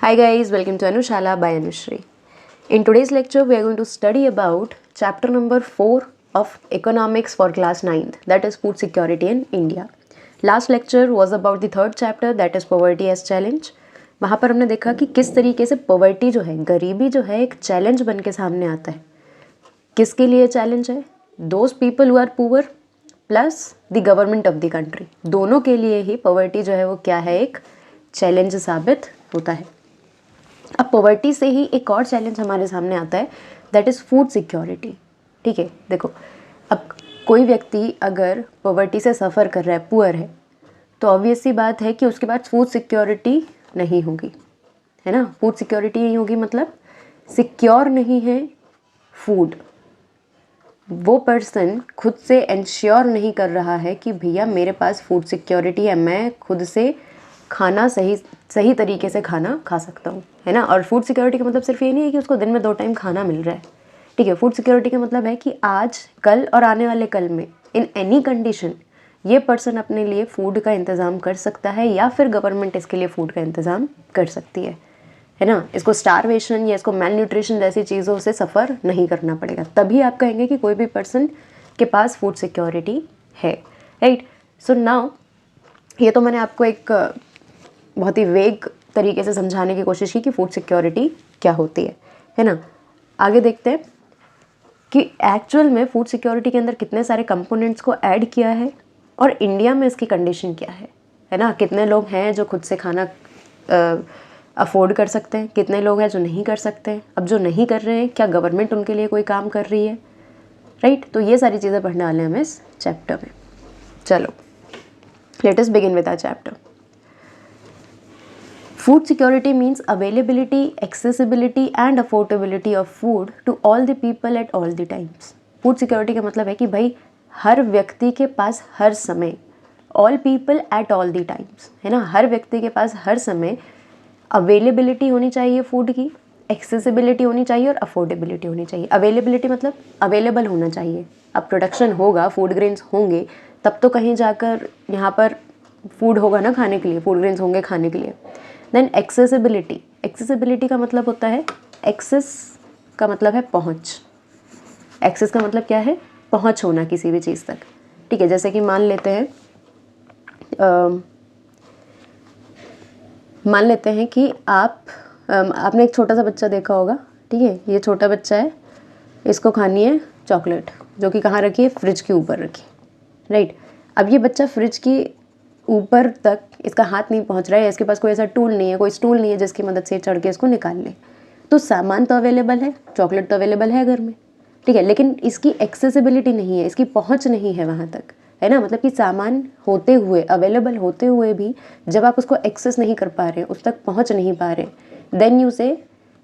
Hi guys, welcome to Anushala by Anushri. In today's lecture, we are going to study about chapter number 4 of economics for class 9th, that is food security in India. Last lecture was about the third chapter, that is poverty as challenge. वहाँ पर हमने देखा कि किस तरीके से poverty जो है, गरीबी जो है, एक चैलेंज बन के सामने आता है. किसके लिए चैलेंज है? Those people who are poor plus the government of the country, दोनों के लिए ही पॉवर्टी जो है वो क्या है, एक चैलेंज साबित होता है. अब पॉवर्टी से ही एक और चैलेंज हमारे सामने आता है, दैट इज़ फूड सिक्योरिटी. ठीक है, देखो अब कोई व्यक्ति अगर पॉवर्टी से सफ़र कर रहा है, पुअर है, तो ऑब्वियस सी बात है कि उसके पास फूड सिक्योरिटी नहीं होगी, है ना. फूड सिक्योरिटी नहीं होगी मतलब सिक्योर नहीं है फूड. वो पर्सन खुद से इंश्योर नहीं कर रहा है कि भैया मेरे पास फूड सिक्योरिटी है, मैं खुद से खाना सही तरीके से खाना खा सकता हूँ, है ना. और फूड सिक्योरिटी का मतलब सिर्फ ये नहीं है कि उसको दिन में 2 टाइम खाना मिल रहा है. ठीक है, फूड सिक्योरिटी का मतलब है कि आज कल और आने वाले कल में इन एनी कंडीशन ये पर्सन अपने लिए फूड का इंतज़ाम कर सकता है, या फिर गवर्नमेंट इसके लिए फ़ूड का इंतज़ाम कर सकती है ना. इसको स्टारवेशन या इसको मेल न्यूट्रिशन जैसी चीज़ों से सफ़र नहीं करना पड़ेगा. तभी आप कहेंगे कि कोई भी पर्सन के पास फूड सिक्योरिटी है, राइट. सो नाउ ये तो मैंने आपको एक बहुत ही वेग तरीके से समझाने की कोशिश की कि फूड सिक्योरिटी क्या होती है ना. आगे देखते हैं कि एक्चुअल में फूड सिक्योरिटी के अंदर कितने सारे कंपोनेंट्स को ऐड किया है और इंडिया में इसकी कंडीशन क्या है ना. कितने लोग हैं जो खुद से खाना अफोर्ड कर सकते हैं, कितने लोग हैं जो नहीं कर सकते हैं. अब जो नहीं कर रहे हैं, क्या गवर्नमेंट उनके लिए कोई काम कर रही है, राइट. तो ये सारी चीज़ें पढ़ने वाले हैं हम इस चैप्टर में. चलो let us begin with our chapter. Food security means availability, accessibility and affordability of food to all the people at all the times. Food security का मतलब है कि भाई हर व्यक्ति के पास हर समय, all people at all the times, है ना. हर व्यक्ति के पास हर समय अवेलेबिलिटी होनी चाहिए फूड की, एक्सेसिबिलिटी होनी चाहिए और अफोर्डेबिलिटी होनी चाहिए. अवेलेबिलिटी मतलब अवेलेबल होना चाहिए. अब प्रोडक्शन होगा, फूड ग्रेन्स होंगे, तब तो कहीं जाकर यहाँ पर फूड होगा ना खाने के लिए, फूड ग्रेन्स होंगे खाने के लिए. देन एक्सेसिबिलिटी, एक्सेसिबिलिटी का मतलब होता है, एक्सेस का मतलब है पहुँच. एक्सेस का मतलब क्या है, पहुँच होना किसी भी चीज़ तक. ठीक है, जैसे कि मान लेते हैं कि आपने एक छोटा सा बच्चा देखा होगा. ठीक है, ये छोटा बच्चा है, इसको खानी है चॉकलेट, जो कि कहाँ रखी है, फ्रिज के ऊपर रखी, राइट. अब ये बच्चा फ्रिज की ऊपर तक इसका हाथ नहीं पहुंच रहा है, इसके पास कोई ऐसा टूल नहीं है, कोई स्टूल नहीं है जिसकी मदद से चढ़ के इसको निकाल ले. तो सामान तो अवेलेबल है, चॉकलेट तो अवेलेबल है घर में, ठीक है, लेकिन इसकी एक्सेसिबिलिटी नहीं है, इसकी पहुंच नहीं है वहाँ तक, है ना. मतलब कि सामान होते हुए, अवेलेबल होते हुए भी जब आप उसको एक्सेस नहीं कर पा रहे, उस तक पहुंच नहीं पा रहे, देन यू से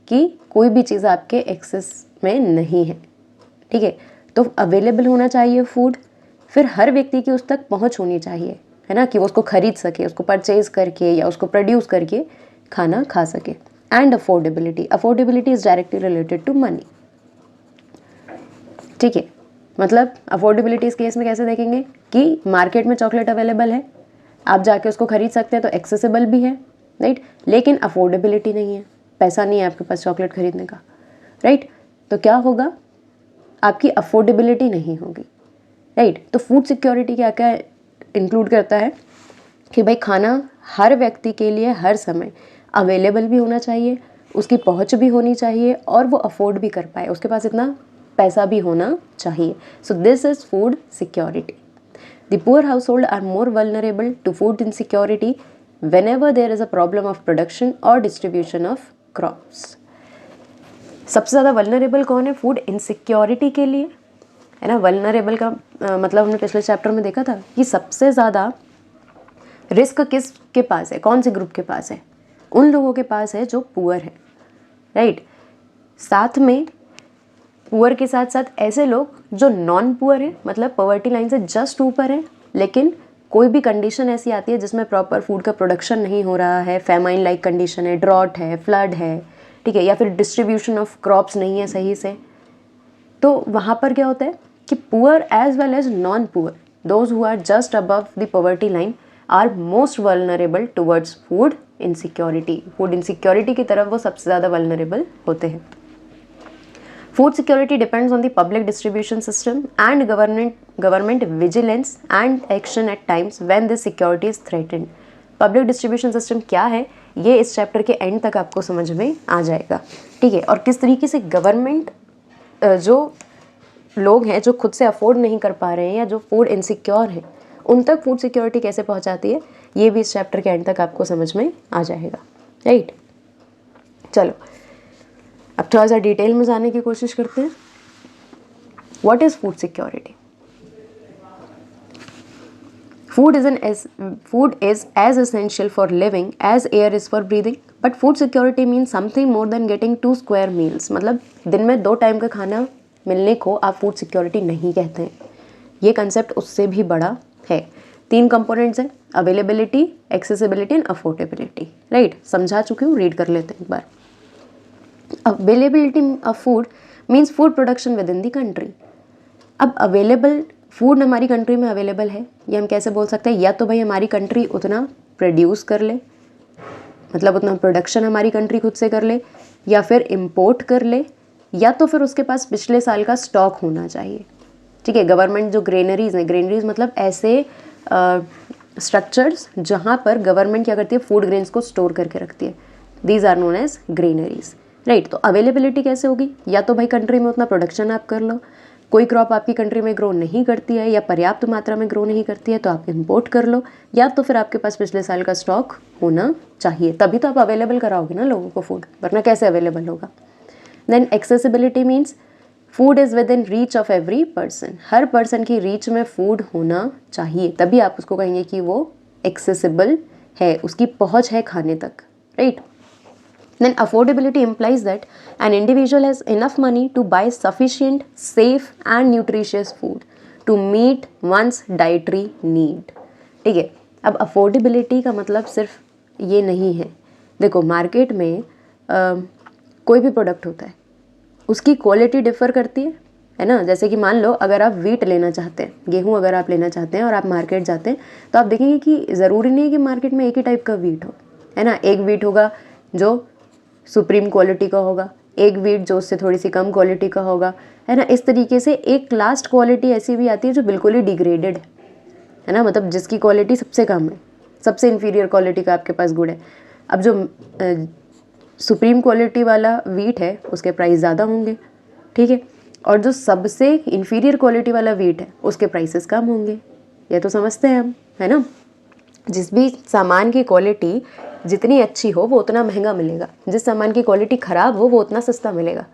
कि कोई भी चीज़ आपके एक्सेस में नहीं है. ठीक है, तो अवेलेबल होना चाहिए फूड, फिर हर व्यक्ति की उस तक पहुंच होनी चाहिए, है ना, कि वो उसको खरीद सके, उसको परचेज करके या उसको प्रोड्यूस करके खाना खा सके. And affordability, affordability is directly related to money. ठीक है, मतलब अफोर्डेबिलिटी इस केस में कैसे देखेंगे कि मार्केट में चॉकलेट अवेलेबल है, आप जाके उसको खरीद सकते हैं, तो एक्सेसिबल भी है, राइट, लेकिन अफोर्डेबिलिटी नहीं है, पैसा नहीं है आपके पास चॉकलेट खरीदने का, राइट. तो क्या होगा, आपकी अफोर्डेबिलिटी नहीं होगी, राइट. तो फूड सिक्योरिटी क्या क्या इंक्लूड करता है कि भाई खाना हर व्यक्ति के लिए हर समय अवेलेबल भी होना चाहिए, उसकी पहुंच भी होनी चाहिए और वो अफोर्ड भी कर पाए, उसके पास इतना पैसा भी होना चाहिए. So this is food security. The poor household are more vulnerable to food insecurity whenever there is a problem of production or distribution of crops. सबसे ज़्यादा वल्नरेबल कौन है फूड इनसिक्योरिटी के लिए, है ना. वल्नरेबल का मतलब हमने पिछले चैप्टर में देखा था कि सबसे ज़्यादा रिस्क किसके पास है, कौन से ग्रुप के पास है, उन लोगों के पास है जो पुअर है, राइट. साथ में पुअर के साथ साथ ऐसे लोग जो नॉन पुअर है, मतलब पॉवर्टी लाइन से जस्ट ऊपर है, लेकिन कोई भी कंडीशन ऐसी आती है जिसमें प्रॉपर फूड का प्रोडक्शन नहीं हो रहा है, फैमाइन लाइक कंडीशन है, ड्रॉट है, फ्लड है, ठीक है, या फिर डिस्ट्रीब्यूशन ऑफ क्रॉप्स नहीं है सही से, तो वहाँ पर क्या होता है कि poor as well as non poor, those who are just above the poverty line are most vulnerable towards food insecurity. Food insecurity की तरफ वो सबसे ज़्यादा वल्नरेबल होते हैं। Food security depends on the public distribution system and government vigilance and action at times when this security is threatened. Public distribution system क्या है, ये इस चैप्टर के एंड तक आपको समझ में आ जाएगा, ठीक है। और किस तरीके से गवर्नमेंट जो लोग हैं जो खुद से अफोर्ड नहीं कर पा रहे हैं या जो फूड इनसिक्योर हैं, उन तक फूड सिक्योरिटी कैसे पहुंचाती है, ये भी इस चैप्टर के एंड तक आपको समझ में आ जाएगा, राइट। चलो अब थोड़ा सा डिटेल में जाने की कोशिश करते हैं। What is food security? Food is as essential for living as air is for breathing. But food security means something more than getting 2 square meals. मतलब दिन में 2 टाइम का खाना मिलने को आप फूड सिक्योरिटी नहीं कहते हैं। ये कंसेप्ट उससे भी बड़ा है। 3 कंपोनेंट्स हैं, availability, accessibility and affordability, right. समझा चुकी हूँ, रीड कर लेते हैं एक बार। Availability of food means food production within the country. अब अवेलेबल फूड हमारी कंट्री में अवेलेबल है, ये हम कैसे बोल सकते हैं? या तो भाई हमारी कंट्री उतना प्रोड्यूस कर ले, मतलब उतना प्रोडक्शन हमारी कंट्री खुद से कर ले, या फिर इम्पोर्ट कर ले, या तो फिर उसके पास पिछले साल का स्टॉक होना चाहिए, ठीक है। गवर्नमेंट जो ग्रेनरीज हैं, ग्रेनरीज मतलब ऐसे स्ट्रक्चर्स जहाँ पर गवर्नमेंट क्या करती है, फूड ग्रेन्स को स्टोर करके रखती है, these are known as granaries, right. तो अवेलेबिलिटी कैसे होगी? या तो भाई कंट्री में उतना प्रोडक्शन आप कर लो, कोई क्रॉप आपकी कंट्री में ग्रो नहीं करती है या पर्याप्त मात्रा में ग्रो नहीं करती है तो आप इंपोर्ट कर लो, या तो फिर आपके पास पिछले साल का स्टॉक होना चाहिए, तभी तो आप अवेलेबल कराओगे ना लोगों को फूड, वरना कैसे अवेलेबल होगा। Then accessibility means food is within reach of every person, हर पर्सन की रीच में फूड होना चाहिए, तभी आप उसको कहेंगे कि वो एक्सेसिबल है, उसकी पहुँच है खाने तक, right. Then affordability implies that an individual has enough money to buy sufficient, safe and nutritious food to meet one's dietary need. ठीक है, अब affordability का मतलब सिर्फ ये नहीं है। देखो मार्केट में कोई भी प्रोडक्ट होता है, उसकी क्वालिटी डिफ़र करती है ना। जैसे कि मान लो अगर आप वीट लेना चाहते हैं, गेहूँ अगर आप लेना चाहते हैं और आप मार्केट जाते हैं तो आप देखेंगे कि ज़रूरी नहीं है कि मार्केट में एक ही टाइप का वीट हो, है ना। एक वीट होगा जो सुप्रीम क्वालिटी का होगा, एक वीट जो उससे थोड़ी सी कम क्वालिटी का होगा, है ना। इस तरीके से एक लास्ट क्वालिटी ऐसी भी आती है जो बिल्कुल ही डिग्रेडेड है ना, मतलब जिसकी क्वालिटी सबसे कम है, सबसे इन्फीरियर क्वालिटी का आपके पास गुड़ है। अब जो सुप्रीम क्वालिटी वाला वीट है उसके प्राइस ज़्यादा होंगे, ठीक है, और जो सबसे इन्फीरियर क्वालिटी वाला वीट है उसके प्राइसेस कम होंगे। ये तो समझते हैं हम, है ना। जिस भी सामान की क्वालिटी जितनी अच्छी हो वो उतना महंगा मिलेगा, जिस सामान की क्वालिटी ख़राब हो वो उतना सस्ता मिलेगा।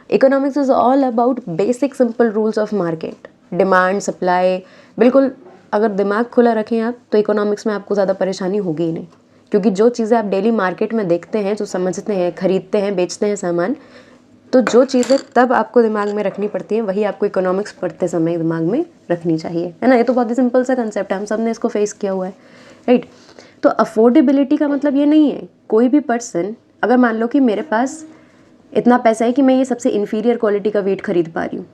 Economics is all about basic simple rules of market, demand supply. बिल्कुल अगर दिमाग खुला रखें आप तो इकोनॉमिक्स में आपको ज़्यादा परेशानी होगी ही नहीं, क्योंकि जो चीज़ें आप डेली मार्केट में देखते हैं, जो समझते हैं, खरीदते हैं, बेचते हैं सामान, तो जो चीज़ें तब आपको दिमाग में रखनी पड़ती हैं वही आपको इकोनॉमिक्स पढ़ते समय दिमाग में रखनी चाहिए, है ना। ये तो बहुत ही सिंपल सा कंसेप्ट है, हम सब ने इसको फेस किया हुआ है, राइट। तो अफोर्डेबिलिटी का मतलब ये नहीं है कोई भी पर्सन, अगर मान लो कि मेरे पास इतना पैसा है कि मैं ये सबसे इन्फीरियर क्वालिटी का वीट खरीद पा रही हूँ,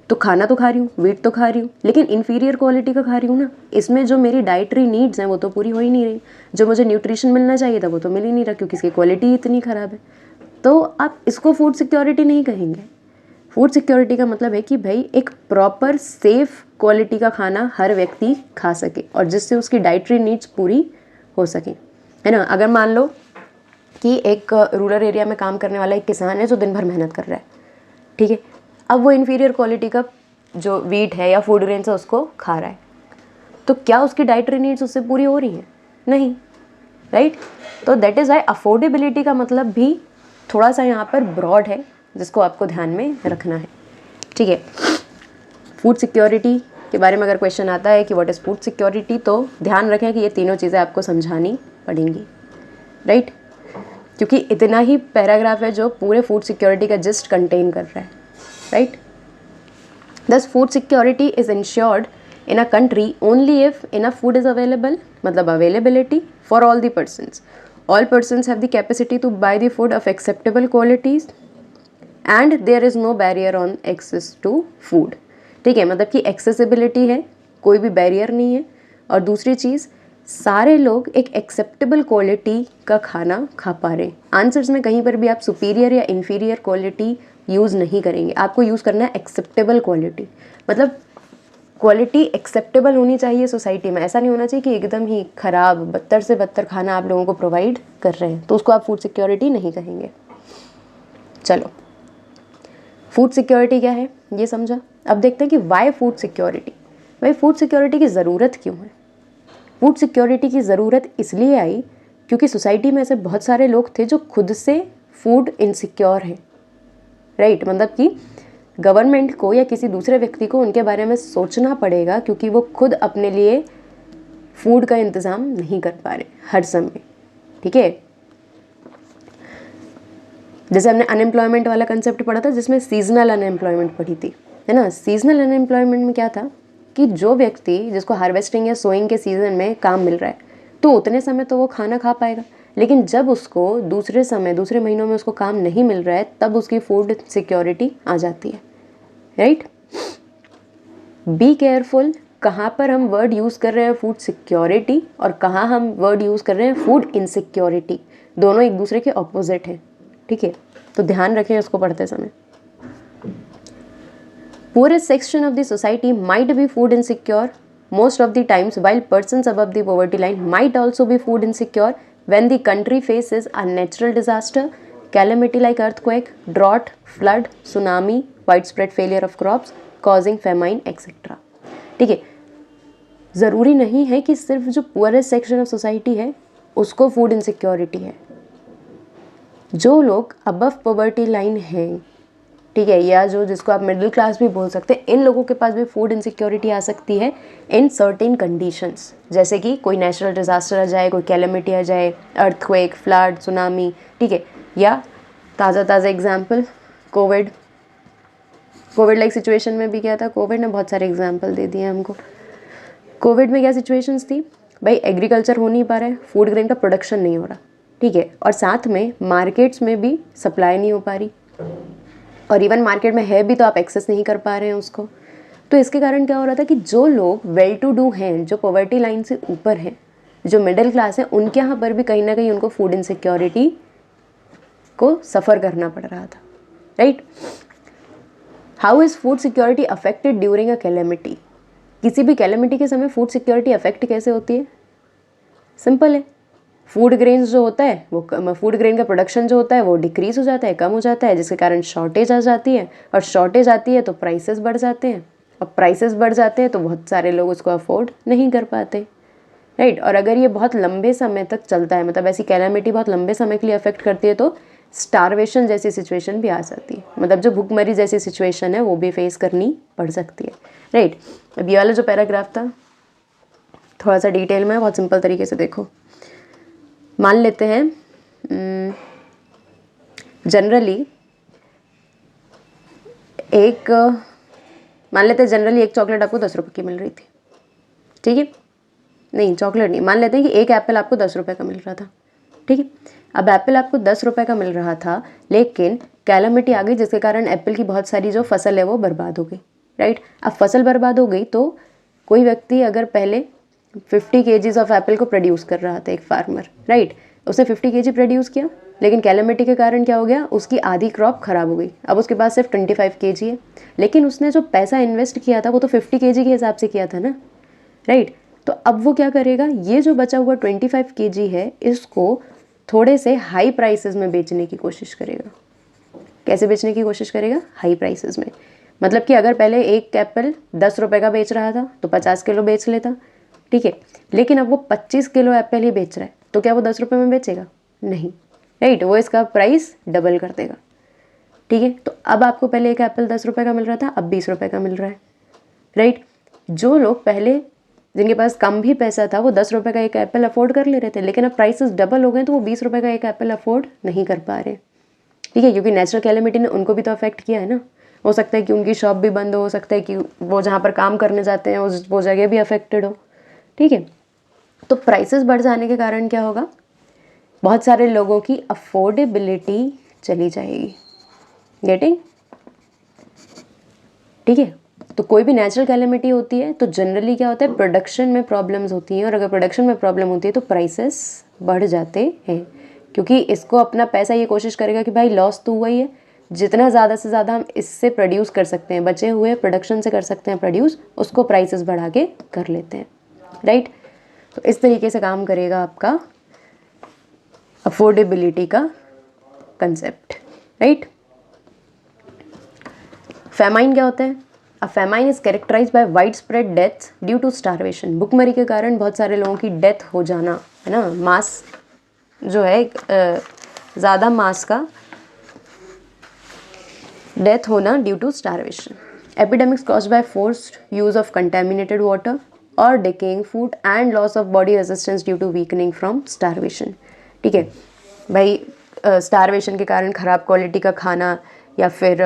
तो खाना तो खा रही हूँ, वीट तो खा रही हूँ, लेकिन इन्फीरियर क्वालिटी का खा रही हूँ ना, इसमें जो मेरी डाइटरी नीड्स हैं वो तो पूरी हो ही नहीं रही, जो मुझे न्यूट्रिशन मिलना चाहिए था वो तो मिल ही नहीं रहा क्योंकि इसकी क्वालिटी इतनी ख़राब है। तो आप इसको फूड सिक्योरिटी नहीं कहेंगे। फूड सिक्योरिटी का मतलब है कि भाई एक प्रॉपर सेफ क्वालिटी का खाना हर व्यक्ति खा सके और जिससे उसकी डाइटरी नीड्स पूरी हो सके, है ना। अगर मान लो कि एक रूरल एरिया में काम करने वाला एक किसान है जो दिन भर मेहनत कर रहा है, ठीक है, अब वो इन्फीरियर क्वालिटी का जो वीट है या फूड ग्रेन्स है उसको खा रहा है, तो क्या उसकी डाइटरी नीड्स उससे पूरी हो रही हैं? नहीं, राइट। तो दैट इज़ वाई अफोर्डेबिलिटी का मतलब भी थोड़ा सा यहाँ पर ब्रॉड है, जिसको आपको ध्यान में रखना है, ठीक है। फूड सिक्योरिटी के बारे में अगर क्वेश्चन आता है कि व्हाट इज़ फूड सिक्योरिटी, तो ध्यान रखें कि ये तीनों चीज़ें आपको समझानी पड़ेंगी, राइट, क्योंकि इतना ही पैराग्राफ है जो पूरे फूड सिक्योरिटी का जिस्ट कंटेन कर रहा है, राइट। दस food security is insured in a country only if enough food is available, मतलब availability for all the persons. All persons have the capacity to buy the food of acceptable qualities and there is no barrier on access to food. ठीक है, मतलब कि accessibility है, कोई भी barrier नहीं है। और दूसरी चीज़ सारे लोग एक एक्सेप्टेबल क्वालिटी का खाना खा पा रहे हैं। आंसर्स में कहीं पर भी आप सुपीरियर या इन्फीरियर क्वालिटी यूज़ नहीं करेंगे, आपको यूज़ करना है एक्सेप्टेबल क्वालिटी। मतलब क्वालिटी एक्सेप्टेबल होनी चाहिए सोसाइटी में, ऐसा नहीं होना चाहिए कि एकदम ही ख़राब बदतर से बदतर खाना आप लोगों को प्रोवाइड कर रहे हैं, तो उसको आप फूड सिक्योरिटी नहीं कहेंगे। चलो, फूड सिक्योरिटी क्या है ये समझा। अब देखते हैं कि वाई फूड सिक्योरिटी। भाई फूड सिक्योरिटी की ज़रूरत क्यों है? फूड सिक्योरिटी की ज़रूरत इसलिए आई क्योंकि सोसाइटी में ऐसे बहुत सारे लोग थे जो खुद से फूड इनसिक्योर हैं, राइट। मतलब कि गवर्नमेंट को या किसी दूसरे व्यक्ति को उनके बारे में सोचना पड़ेगा क्योंकि वो खुद अपने लिए फूड का इंतज़ाम नहीं कर पा रहे हर समय, ठीक है। जैसे हमने अनएम्प्लॉयमेंट वाला कंसेप्ट पढ़ा था जिसमें सीजनल अनएम्प्लॉयमेंट पढ़ी थी, है ना। सीजनल अनएम्प्लॉयमेंट में क्या था कि जो व्यक्ति जिसको हार्वेस्टिंग या सोइंग के सीज़न में काम मिल रहा है तो उतने समय तो वो खाना खा पाएगा, लेकिन जब उसको दूसरे समय दूसरे महीनों में उसको काम नहीं मिल रहा है तब उसकी फूड सिक्योरिटी आ जाती है, राइट। बी केयरफुल, कहाँ पर हम वर्ड यूज़ कर रहे हैं फूड सिक्योरिटी और कहाँ हम वर्ड यूज़ कर रहे हैं फूड इनसिक्योरिटी, दोनों एक दूसरे के ऑपोजिट हैं, ठीक है। तो ध्यान रखें उसको पढ़ते समय। Poorest section of the society might be food insecure most of the times, while persons above the poverty line might also be food insecure when the country faces a natural disaster, calamity like earthquake, drought, flood, tsunami, widespread failure of crops, causing famine, etc. ठीक है, ज़रूरी नहीं है कि सिर्फ जो poorest section of society है उसको फूड इनसिक्योरिटी है। जो लोग अबव पॉवर्टी लाइन हैं, ठीक है, या जो जिसको आप मिडिल क्लास भी बोल सकते हैं, इन लोगों के पास भी फूड इनसिक्योरिटी आ सकती है इन सर्टेन कंडीशंस, जैसे कि कोई नेचुरल डिजास्टर आ जाए, कोई कैलेमिटी आ जाए, अर्थक्वेक, फ्लड, सुनामी, ठीक है। या ताज़ा एग्जाम्पल कोविड लाइक सिचुएशन में भी क्या था, कोविड ने बहुत सारे एग्जाम्पल दे दिए हमको। कोविड में क्या सिचुएशंस थी भाई, एग्रीकल्चर हो नहीं पा रहा है, फूड ग्रेन का प्रोडक्शन नहीं हो रहा, ठीक है, और साथ में मार्केट्स में भी सप्लाई नहीं हो पा रही, और इवन मार्केट में है भी तो आप एक्सेस नहीं कर पा रहे हैं उसको। तो इसके कारण क्या हो रहा था कि जो लोग वेल टू डू हैं, जो पॉवर्टी लाइन से ऊपर हैं, जो मिडिल क्लास है, उनके यहाँ पर भी कहीं ना कहीं उनको फूड इनसिक्योरिटी को सफ़र करना पड़ रहा था, right. How is food security affected during a calamity? किसी भी कैलेमिटी के समय फूड सिक्योरिटी अफेक्ट कैसे होती है? सिंपल है, फूड ग्रेन्स जो होता है वो फूड ग्रेन का प्रोडक्शन जो होता है वो डिक्रीज़ हो जाता है, कम हो जाता है, जिसके कारण शॉर्टेज आ जाती है, और शॉर्टेज आती है तो प्राइसेस बढ़ जाते हैं, और प्राइसेस बढ़ जाते हैं तो बहुत सारे लोग उसको अफोर्ड नहीं कर पाते, राइट। और अगर ये बहुत लंबे समय तक चलता है, मतलब ऐसी कैलामिटी बहुत लंबे समय के लिए अफेक्ट करती है, तो स्टारवेशन जैसी सिचुएशन भी आ जाती है, मतलब जो भूखमरी जैसी सिचुएशन है वो भी फेस करनी पड़ सकती है, राइट। अब ये वाला जो पैराग्राफ था थोड़ा सा डिटेल में, बहुत सिंपल तरीके से देखो। मान लेते हैं जनरली एक चॉकलेट आपको 10 रुपये की मिल रही थी, ठीक है, नहीं चॉकलेट नहीं, मान लेते हैं कि एक एप्पल आपको 10 रुपये का मिल रहा था, ठीक है। अब एप्पल आपको 10 रुपये का मिल रहा था, लेकिन कैलामिटी आ गई जिसके कारण एप्पल की बहुत सारी जो फसल है वो बर्बाद हो गई, राइट। अब फसल बर्बाद हो गई तो कोई व्यक्ति अगर पहले 50 kgs ऑफ एप्पल को प्रोड्यूस कर रहा था, एक फार्मर, राइट, उसने 50 kg प्रोड्यूस किया, लेकिन कैलेमिटी के कारण क्या हो गया, उसकी आधी क्रॉप खराब हो गई, अब उसके पास सिर्फ 25 kg है, लेकिन उसने जो पैसा इन्वेस्ट किया था वो तो 50 kg के हिसाब से किया था ना, राइट। तो अब वो क्या करेगा, ये जो बचा हुआ 25 kg है इसको थोड़े से हाई प्राइसेस में बेचने की कोशिश करेगा। कैसे बेचने की कोशिश करेगा? हाई प्राइसेस में, मतलब कि अगर पहले एक एप्पल 10 रुपये का बेच रहा था तो 50 किलो बेच लेता, ठीक है, लेकिन अब वो 25 किलो एप्पल ही बेच रहा है, तो क्या वो 10 रुपये में बेचेगा? नहीं, राइट, वो इसका प्राइस डबल कर देगा, ठीक है। तो अब आपको पहले एक एप्पल 10 रुपये का मिल रहा था, अब 20 रुपये का मिल रहा है, राइट। जो लोग पहले जिनके पास कम भी पैसा था वो 10 रुपये का एक एप्पल अफोर्ड कर ले रहे थे, लेकिन अब प्राइसेस डबल हो गए तो वो 20 रुपये का एक एप्पल अफोर्ड नहीं कर पा रहे, ठीक है, क्योंकि नेचुरल कैलेमिटी ने उनको भी तो अफेक्ट किया है ना। हो सकता है कि उनकी शॉप भी बंद हो सकता है कि वो जहाँ पर काम करने जाते हैं वो जगह भी अफेक्टेड हो, ठीक है। तो प्राइसेस बढ़ जाने के कारण क्या होगा, बहुत सारे लोगों की अफोर्डेबिलिटी चली जाएगी, गेटिंग, ठीक है। तो कोई भी नेचुरल कैलेमिटी होती है तो जनरली क्या होता है, प्रोडक्शन में प्रॉब्लम्स होती हैं, और अगर प्रोडक्शन में प्रॉब्लम होती है तो प्राइसेस बढ़ जाते हैं, क्योंकि इसको अपना पैसा ये कोशिश करेगा कि भाई लॉस तो हुआ ही है, जितना ज़्यादा से ज़्यादा हम इससे प्रोड्यूस कर सकते हैं, बचे हुए प्रोडक्शन से कर सकते हैं प्रोड्यूस, उसको प्राइसेस बढ़ा के कर लेते हैं, राइट। तो इस तरीके से काम करेगा आपका अफोर्डेबिलिटी का कंसेप्ट, राइट। फेमाइन क्या होता है? A famine is characterise by widespread deaths due to starvation. भुखमरी के कारण बहुत सारे लोगों की डेथ हो जाना, है ना, मास जो है ज़्यादा मास का डेथ होना due to starvation. Epidemics caused by forced use of contaminated water और decaying food and loss of body resistance due to weakening from starvation. ठीक है भाई, स्टारवेशन के कारण ख़राब क्वालिटी का खाना या फिर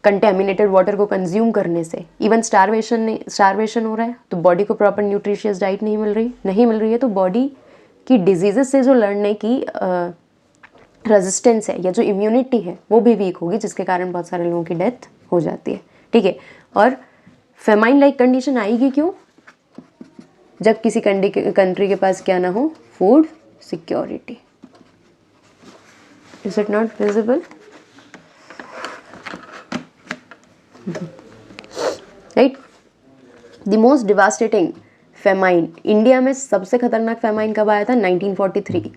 कंटेमिनेटेड वाटर को कंज्यूम करने से, इवन स्टारवेशन हो रहा है तो बॉडी को प्रॉपर न्यूट्रिशियस डाइट नहीं मिल रही है, तो बॉडी की डिजीजेस से जो लड़ने की रेजिस्टेंस है या जो इम्यूनिटी है वो भी वीक होगी, जिसके कारण बहुत सारे लोगों की डेथ हो जाती है। ठीक है, और फेमाइन लाइक कंडीशन आएगी क्यों? जब किसी कंट्री के पास क्या ना हो, food security. Is it not visible? Right. The most devastating famine, India में सबसे खतरनाक फेमाइन कब आया था? 1943।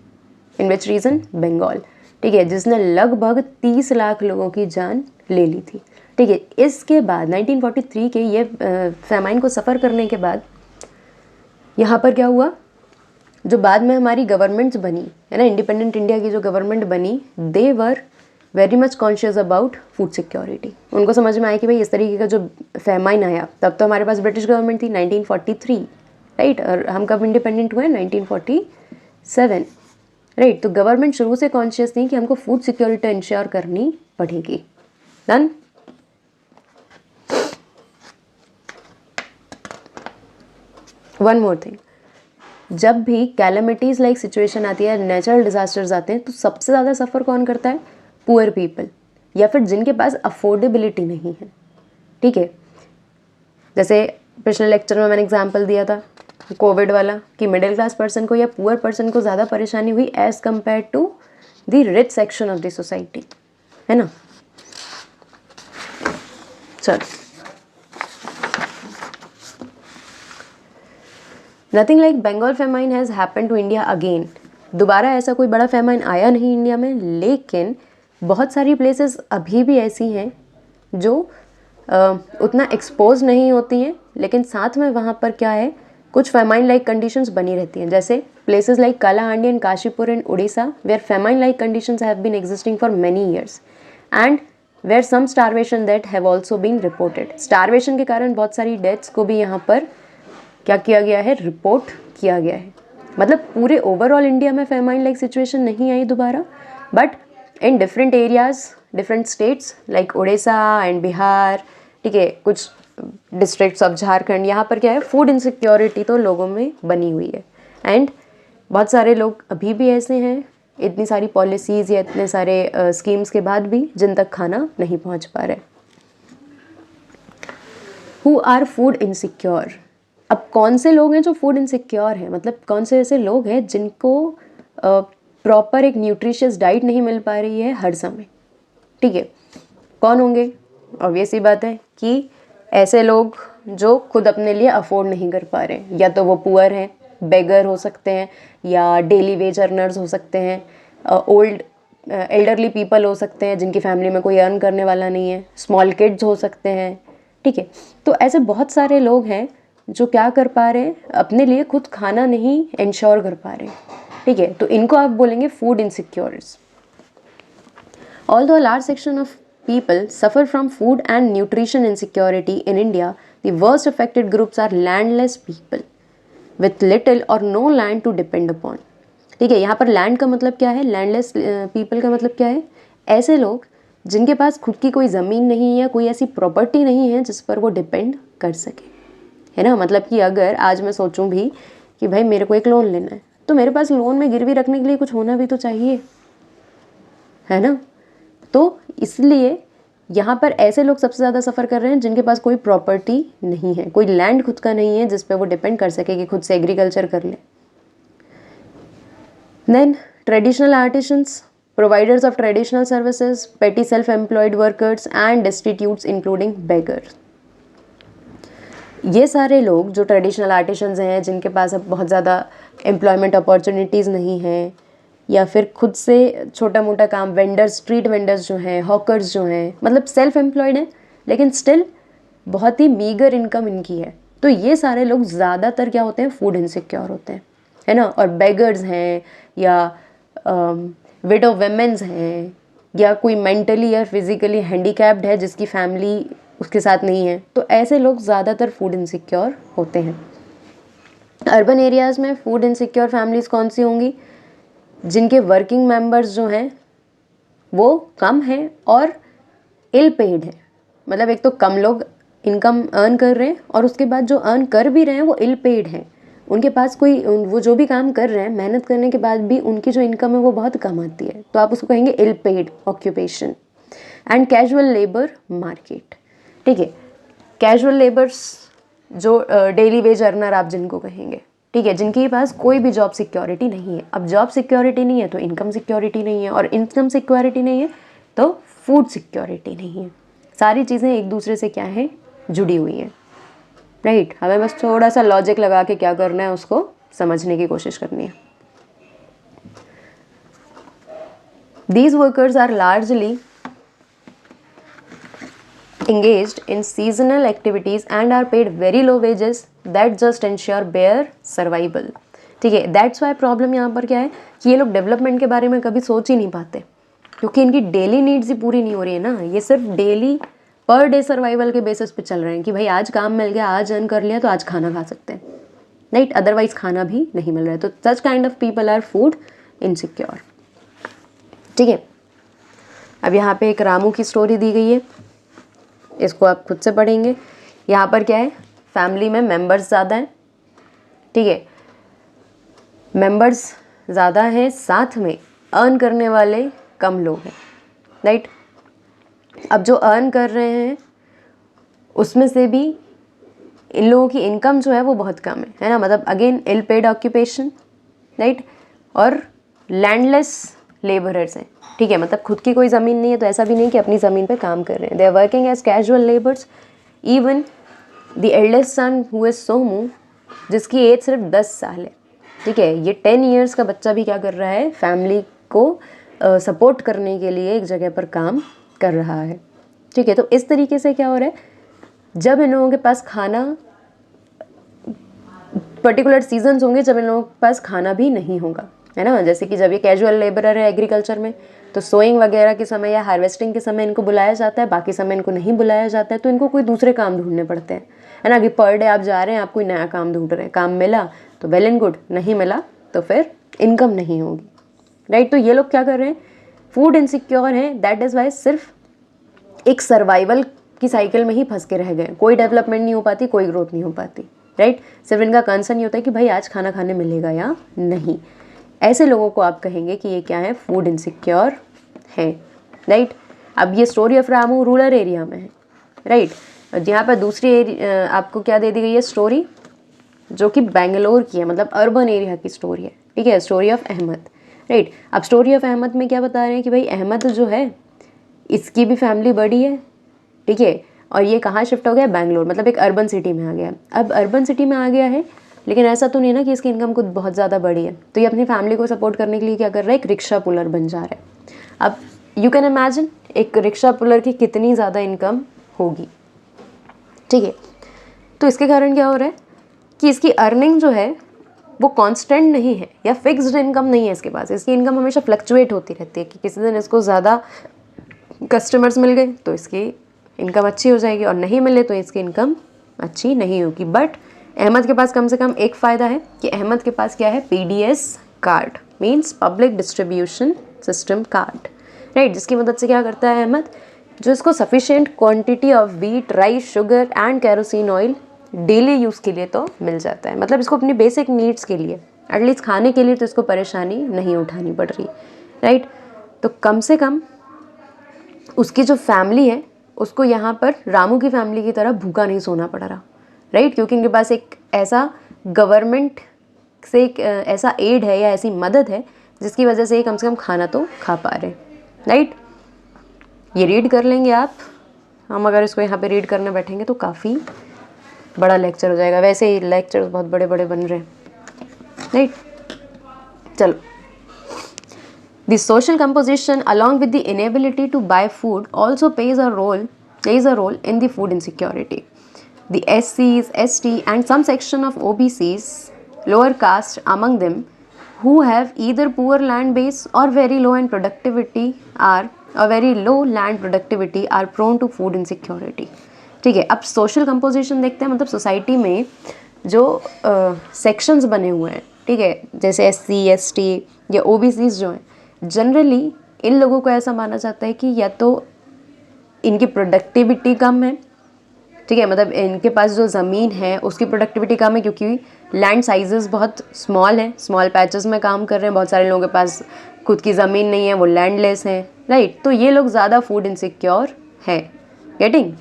इन विच रीजन? बंगाल। ठीक है, जिसने लगभग 30 लाख लोगों की जान ले ली थी। ठीक है, इसके बाद 1943 के ये फेमाइन को सफ़र करने के बाद यहाँ पर क्या हुआ, जो बाद में हमारी गवर्नमेंट्स बनी है ना, इंडिपेंडेंट इंडिया की जो गवर्नमेंट बनी, they were very much conscious about food security. उनको समझ में आया कि भाई इस तरीके का जो फेमाइन आया, तब तो हमारे पास ब्रिटिश गवर्नमेंट थी 1943, राइट, और हम कब इंडिपेंडेंट हुए? 1947, राइट। तो गवर्नमेंट शुरू से कॉन्शियस थी कि हमको फूड सिक्योरिटी इंश्योर करनी पड़ेगी। डन। वन मोर थिंग, जब भी कैलेमिटीज़ लाइक सिचुएशन आती है, नेचुरल डिजास्टर्स आते हैं, तो सबसे ज़्यादा सफ़र कौन करता है? पुअर पीपल, या फिर जिनके पास अफोर्डेबिलिटी नहीं है। ठीक है, जैसे पिछले लेक्चर में मैंने एग्जांपल दिया था कोविड वाला, कि मिडिल क्लास पर्सन को या पुअर पर्सन को ज़्यादा परेशानी हुई as compared to the rich section of the society, है ना। चलो, nothing like Bengal famine has happen to India again. दोबारा ऐसा कोई बड़ा फेमाइन आया नहीं इंडिया में, लेकिन बहुत सारी प्लेसेस अभी भी ऐसी हैं जो उतना एक्सपोज नहीं होती हैं, लेकिन साथ में वहाँ पर क्या है, कुछ फेमाइन लाइक कंडीशंस बनी रहती हैं। जैसे places like Kalahandi and Kashipur in Orissa, where famine like conditions have been existing for many years and where some starvation that have also been reported. Starvation के कारण बहुत सारी डेथ्स को भी यहाँ पर क्या किया गया है, रिपोर्ट किया गया है। मतलब पूरे ओवरऑल इंडिया में फेमाइन लाइक सिचुएशन नहीं आई दोबारा, but in different areas, different states like Orissa and Bihar, ठीक है, कुछ डिस्ट्रिक्ट्स ऑफ झारखंड, यहाँ पर क्या है, फूड इनसिक्योरिटी तो लोगों में बनी हुई है। एंड बहुत सारे लोग अभी भी ऐसे हैं, इतनी सारी पॉलिसीज़ या इतने सारे स्कीम्स के बाद भी, जिन तक खाना नहीं पहुँच पा रहे। Who are food insecure. अब कौन से लोग हैं जो फूड इनसिक्योर हैं, मतलब कौन से ऐसे लोग हैं जिनको प्रॉपर एक न्यूट्रिशियस डाइट नहीं मिल पा रही है हर समय। ठीक है, कौन होंगे? ऑब्वियस ही बात है कि ऐसे लोग जो खुद अपने लिए अफोर्ड नहीं कर पा रहे, या तो वो पुअर हैं, बेगर हो सकते हैं, या डेली वेज अर्नर्स हो सकते हैं, एल्डरली पीपल हो सकते हैं जिनकी फैमिली में कोई अर्न करने वाला नहीं है, स्मॉल किड्स हो सकते हैं। ठीक है, तो ऐसे बहुत सारे लोग हैं जो क्या कर पा रहे हैं, अपने लिए खुद खाना नहीं इंश्योर कर पा रहे। ठीक है, तो इनको आप बोलेंगे food इनसिक्योर्स। Although a large section of people suffer from food and nutrition insecurity in India, the worst affected groups are landless people with little or no land to depend upon. ठीक है, यहाँ पर लैंड का मतलब क्या है, landless people का मतलब क्या है, ऐसे लोग जिनके पास खुद की कोई ज़मीन नहीं है, कोई ऐसी प्रॉपर्टी नहीं है जिस पर वो डिपेंड कर सके, है ना। मतलब कि अगर आज मैं सोचूं भी कि भाई मेरे को एक लोन लेना है, तो मेरे पास लोन में गिरवी रखने के लिए कुछ होना भी तो चाहिए, है ना। तो इसलिए यहाँ पर ऐसे लोग सबसे ज़्यादा सफ़र कर रहे हैं जिनके पास कोई प्रॉपर्टी नहीं है, कोई लैंड खुद का नहीं है जिस पे वो डिपेंड कर सके कि खुद से एग्रीकल्चर कर ले। Then traditional artisans, providers of traditional services, petty self-employed workers and destitutes including beggars। ये सारे लोग जो ट्रेडिशनल आर्टिशंस हैं, जिनके पास अब बहुत ज़्यादा एम्प्लॉयमेंट अपॉर्चुनिटीज़ नहीं हैं, या फिर खुद से छोटा मोटा काम, वेंडर्स, स्ट्रीट वेंडर्स जो हैं, हॉकर्स जो हैं, मतलब सेल्फ एम्प्लॉयड हैं लेकिन स्टिल बहुत ही मीगर इनकम इनकी है, तो ये सारे लोग ज़्यादातर क्या होते हैं, फूड इनसिक्योर होते हैं, है ना। और बेगर्स हैं या विडो वेमेंस हैं या कोई मेंटली या फिजिकली हैंडीकैप्ड है जिसकी फैमिली उसके साथ नहीं है, तो ऐसे लोग ज़्यादातर फूड इनसिक्योर होते हैं। अर्बन एरियाज़ में फूड इनसिक्योर फैमिलीज़ कौन सी होंगी, जिनके वर्किंग मेंबर्स जो हैं वो कम हैं और इल पेड है, मतलब एक तो कम लोग इनकम अर्न कर रहे हैं और उसके बाद जो अर्न कर भी रहे हैं वो इल पेड है, उनके पास कोई, वो जो भी काम कर रहे हैं मेहनत करने के बाद भी उनकी जो इनकम है वो बहुत कम आती है, तो आप उसको कहेंगे ill paid occupation. And casual labour market, ठीक है, कैजुअल लेबर्स जो डेली वेज अर्नर आप जिनको कहेंगे, ठीक है, जिनके पास कोई भी जॉब सिक्योरिटी नहीं है। अब जॉब सिक्योरिटी नहीं है तो इनकम सिक्योरिटी नहीं है, और इनकम सिक्योरिटी नहीं है तो फूड सिक्योरिटी नहीं है। सारी चीज़ें एक दूसरे से क्या है, जुड़ी हुई हैं, राइट। हमें बस थोड़ा सा लॉजिक लगा के क्या करना है, उसको समझने की कोशिश करनी है। These workers are largely engaged in seasonal activities and are paid very low wages that just ensure bare survival, ठीक है। दैट्स वाई प्रॉब्लम यहाँ पर क्या है कि ये लोग डेवलपमेंट के बारे में कभी सोच ही नहीं पाते, क्योंकि इनकी डेली नीड्स ही पूरी नहीं हो रही है ना। ये सिर्फ डेली पर डे सर्वाइवल के बेसिस पे चल रहे हैं कि भाई आज काम मिल गया, आज अर्न कर लिया तो आज खाना खा सकते हैं, राइट, अदरवाइज खाना भी नहीं मिल रहा है। तो such kind of people are food insecure, ठीक है। अब यहाँ पे एक रामू की स्टोरी दी गई है, इसको आप खुद से पढ़ेंगे। यहाँ पर क्या है, फैमिली में मेंबर्स ज़्यादा हैं, ठीक है, मेंबर्स ज़्यादा हैं, साथ में अर्न करने वाले कम लोग हैं, राइट। अब जो अर्न कर रहे हैं उसमें से भी इन लोगों की इनकम जो है वो बहुत कम है ना, मतलब अगेन इल पेड ऑक्यूपेशन, राइट, और लैंडलेस लेबरर्स हैं, ठीक है, मतलब खुद की कोई ज़मीन नहीं है तो ऐसा भी नहीं कि अपनी ज़मीन पे काम कर रहे हैं। They are working as casual labours. Even the eldest son who is Somu, जिसकी एज सिर्फ 10 साल है, ठीक है, ये 10 ईयर्स का बच्चा भी क्या कर रहा है, फैमिली को सपोर्ट करने के लिए एक जगह पर काम कर रहा है, ठीक है। तो इस तरीके से क्या हो रहा है, जब इन लोगों के पास खाना, पर्टिकुलर सीजन्स होंगे जब इन लोगों के पास खाना भी नहीं होगा, है ना। जैसे कि जब ये कैजुअल लेबरर है एग्रीकल्चर में, तो सोइंग वगैरह के समय या हार्वेस्टिंग के समय इनको बुलाया जाता है, बाकी समय इनको नहीं बुलाया जाता है, तो इनको कोई दूसरे काम ढूंढने पड़ते हैं, है ना। कि पर डे आप जा रहे हैं, आप कोई नया काम ढूंढ रहे हैं, काम मिला तो वेल एंड गुड, नहीं मिला तो फिर इनकम नहीं होगी, राइट। तो ये लोग क्या कर रहे हैं, फूड इनसिक्योर हैं, दैट इज़ वाई सिर्फ एक सर्वाइवल की साइकिल में ही फंस के रह गए, कोई डेवलपमेंट नहीं हो पाती, कोई ग्रोथ नहीं हो पाती, राइट। सिर्फ इनका कंसर्न ये होता है कि भाई आज खाना खाने मिलेगा या नहीं। ऐसे लोगों को आप कहेंगे कि ये क्या है, फूड इनसिक्योर है, राइट। अब ये story of Ramu rural area में है, राइट। यहाँ पर दूसरी आपको क्या दे दी गई है स्टोरी, जो कि बेंगलोर की है, मतलब अर्बन एरिया की स्टोरी है, ठीक है, स्टोरी ऑफ अहमद, राइट। अब स्टोरी ऑफ अहमद में क्या बता रहे हैं कि भाई अहमद जो है इसकी भी फैमिली बड़ी है, ठीक है, और ये कहाँ शिफ्ट हो गया, बेंगलोर, मतलब एक अर्बन सिटी में आ गया। अब अर्बन सिटी में आ गया है, लेकिन ऐसा तो नहीं ना कि इसकी इनकम खुद बहुत ज़्यादा बड़ी है, तो ये अपनी फैमिली को सपोर्ट करने के लिए क्या कर रहा है, एक रिक्शा पुलर बन जा रहा है। अब यू कैन इमेजिन एक रिक्शा पुलर की कितनी ज़्यादा इनकम होगी, ठीक है। तो इसके कारण क्या हो रहा है कि इसकी अर्निंग जो है वो कांस्टेंट नहीं है या फिक्स्ड इनकम नहीं है इसके पास, इसकी इनकम हमेशा फ्लक्चुएट होती रहती है कि किसी दिन इसको ज़्यादा कस्टमर्स मिल गए तो इसकी इनकम अच्छी हो जाएगी, और नहीं मिले तो इसकी इनकम अच्छी नहीं होगी। बट अहमद के पास कम से कम एक फ़ायदा है कि अहमद के पास क्या है, PDS card, means public distribution system card, right, जिसकी मदद से क्या करता है अहमद, जो इसको sufficient quantity of wheat, rice, sugar and kerosene oil daily use के लिए तो मिल जाता है, मतलब इसको अपनी बेसिक नीड्स के लिए, एटलीस्ट खाने के लिए तो इसको परेशानी नहीं उठानी पड़ रही, राइट। तो कम से कम उसकी जो फैमिली है उसको यहाँ पर रामू की फैमिली की तरह भूखा नहीं सोना पड़ रहा, राइट, क्योंकि इनके पास एक ऐसा गवर्नमेंट से एक ऐसा एड है या ऐसी मदद है जिसकी वजह से ये कम से कम खाना तो खा पा रहे हैं, राइट। ये रीड कर लेंगे आप, हम अगर इसको यहाँ पे रीड करने बैठेंगे तो काफ़ी बड़ा लेक्चर हो जाएगा, वैसे ही लेक्चर्स बहुत बड़े बड़े बन रहे हैं, राइट। चलो, the social composition along with the inability to buy food also plays a role in the food insecurity. The SCs, ST and some section of OBCs, lower caste among them, who have either poor land base or very low land productivity are prone to food insecurity. ठीक है, अब social composition देखते हैं, मतलब society में जो sections बने हुए हैं, ठीक है, जैसे SC, ST या OBCs जो हैं, जनरली इन लोगों को ऐसा माना जाता है कि या तो इनकी प्रोडक्टिविटी कम है, ठीक है, मतलब इनके पास जो ज़मीन है उसकी प्रोडक्टिविटी कम है क्योंकि लैंड साइजेस बहुत स्मॉल हैं, स्मॉल पैचेस में काम कर रहे हैं, बहुत सारे लोगों के पास खुद की ज़मीन नहीं है, वो लैंडलेस हैं, राइट। तो ये लोग ज़्यादा फूड इनसिक्योर है, गेटिंग।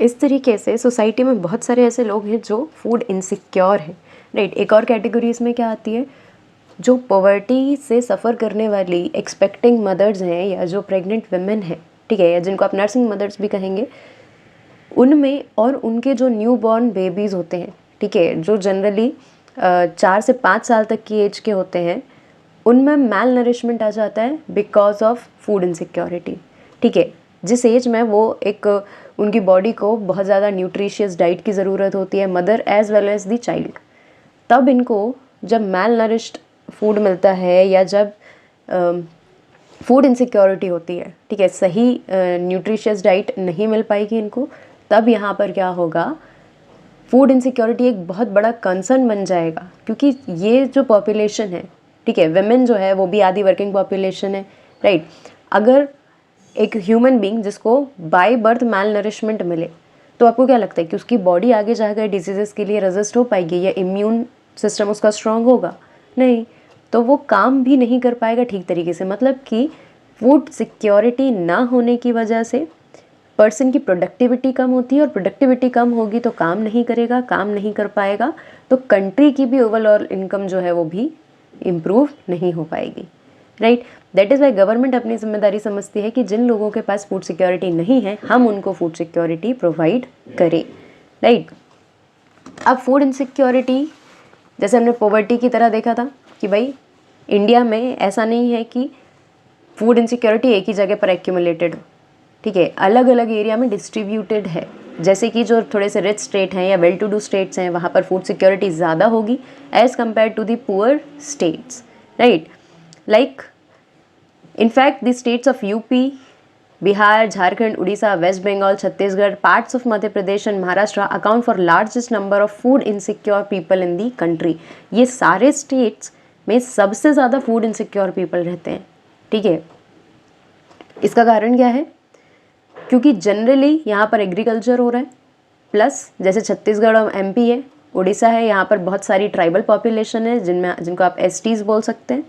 इस तरीके से सोसाइटी में बहुत सारे ऐसे लोग हैं जो फूड इनसिक्योर हैं, राइट। एक और कैटेगरी इसमें क्या आती है, जो पॉवर्टी से सफ़र करने वाली एक्सपेक्टिंग मदर्स हैं या जो प्रेग्नेंट वुमेन हैं, ठीक है, या जिनको आप नर्सिंग मदर्स भी कहेंगे, उनमें और उनके जो न्यू बॉर्न बेबीज़ होते हैं, ठीक है, जो जनरली 4 से 5 साल तक की एज के होते हैं, उनमें मैल नरिशमेंट आ जाता है बिकॉज ऑफ फूड इनसिक्योरिटी, ठीक है। जिस एज में वो एक उनकी बॉडी को बहुत ज़्यादा न्यूट्रिशियस डाइट की ज़रूरत होती है, mother as well as the child, तब इनको जब मैल नरिश्ड फूड मिलता है या जब फूड इनसिक्योरिटी होती है, ठीक है, सही न्यूट्रिशियस डाइट नहीं मिल पाएगी इनको, तब यहाँ पर क्या होगा, फूड इनसिक्योरिटी एक बहुत बड़ा कंसर्न बन जाएगा, क्योंकि ये जो पॉपुलेशन है, ठीक है, वेमेन जो है वो भी आधी वर्किंग पॉपुलेशन है, राइट। अगर एक ह्यूमन बीइंग जिसको बाय बर्थ मैल नरिशमेंट मिले, तो आपको क्या लगता है कि उसकी बॉडी आगे जाकर डिजीज़ेस के लिए रेजिस्ट हो पाएगी या इम्यून सिस्टम उसका स्ट्रांग होगा? नहीं, तो वो काम भी नहीं कर पाएगा ठीक तरीके से। मतलब कि फूड सिक्योरिटी ना होने की वजह से पर्सन की प्रोडक्टिविटी कम होती है, और प्रोडक्टिविटी कम होगी तो काम नहीं करेगा, काम नहीं कर पाएगा तो कंट्री की भी ओवरऑल इनकम जो है वो भी इम्प्रूव नहीं हो पाएगी, right. That is why government अपनी जिम्मेदारी समझती है कि जिन लोगों के पास फूड सिक्योरिटी नहीं है, हम उनको फूड सिक्योरिटी प्रोवाइड करें, राइट। अब फूड इनसिक्योरिटी जैसे हमने पॉवर्टी की तरह देखा था कि भाई इंडिया में ऐसा नहीं है कि फूड इनसिक्योरिटी एक ही जगह पर एक्यूमुलेटेड हो, ठीक है, अलग अलग एरिया में डिस्ट्रीब्यूटेड है। जैसे कि जो थोड़े से रिच स्टेट हैं या वेल टू डू स्टेट्स हैं, वहाँ पर फूड सिक्योरिटी ज़्यादा होगी as compared to the poor states, right. Like in fact the states of UP, Bihar, Jharkhand, Odisha, West Bengal, Chhattisgarh, parts of Madhya Pradesh and Maharashtra account for largest number of food insecure people in the country. ये सारे states में सबसे ज़्यादा food insecure people रहते हैं, ठीक है। इसका कारण क्या है? क्योंकि जनरली यहाँ पर एग्रीकल्चर हो रहा है, प्लस जैसे छत्तीसगढ़ और MP है, उड़ीसा है, यहाँ पर बहुत सारी ट्राइबल पॉपुलेशन है जिनको आप STs बोल सकते हैं,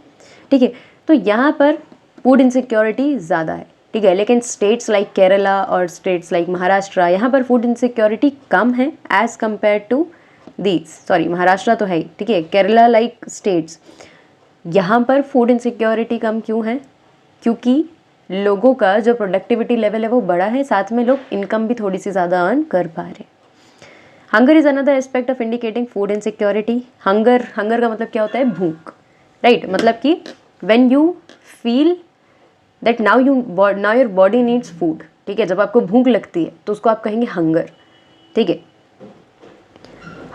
ठीक है। तो यहाँ पर फूड इनसिक्योरिटी ज़्यादा है, ठीक है। लेकिन स्टेट्स लाइक केरला और स्टेट्स लाइक महाराष्ट्र, यहाँ पर फूड इनसिक्योरिटी कम है as compared to these, sorry Maharashtra तो है ही, ठीक है, केरला लाइक स्टेट्स, यहाँ पर फूड इनसिक्योरिटी कम क्यों है? क्योंकि लोगों का जो प्रोडक्टिविटी लेवल है वो बड़ा है, साथ में लोग इनकम भी थोड़ी सी ज़्यादा अर्न कर पा रहे हैं। Hunger is another aspect of indicating food insecurity. Hunger का मतलब क्या होता है? भूख, राइट। मतलब कि when you feel that now your body needs food, ठीक है, जब आपको भूख लगती है तो उसको आप कहेंगे हंगर, ठीक है।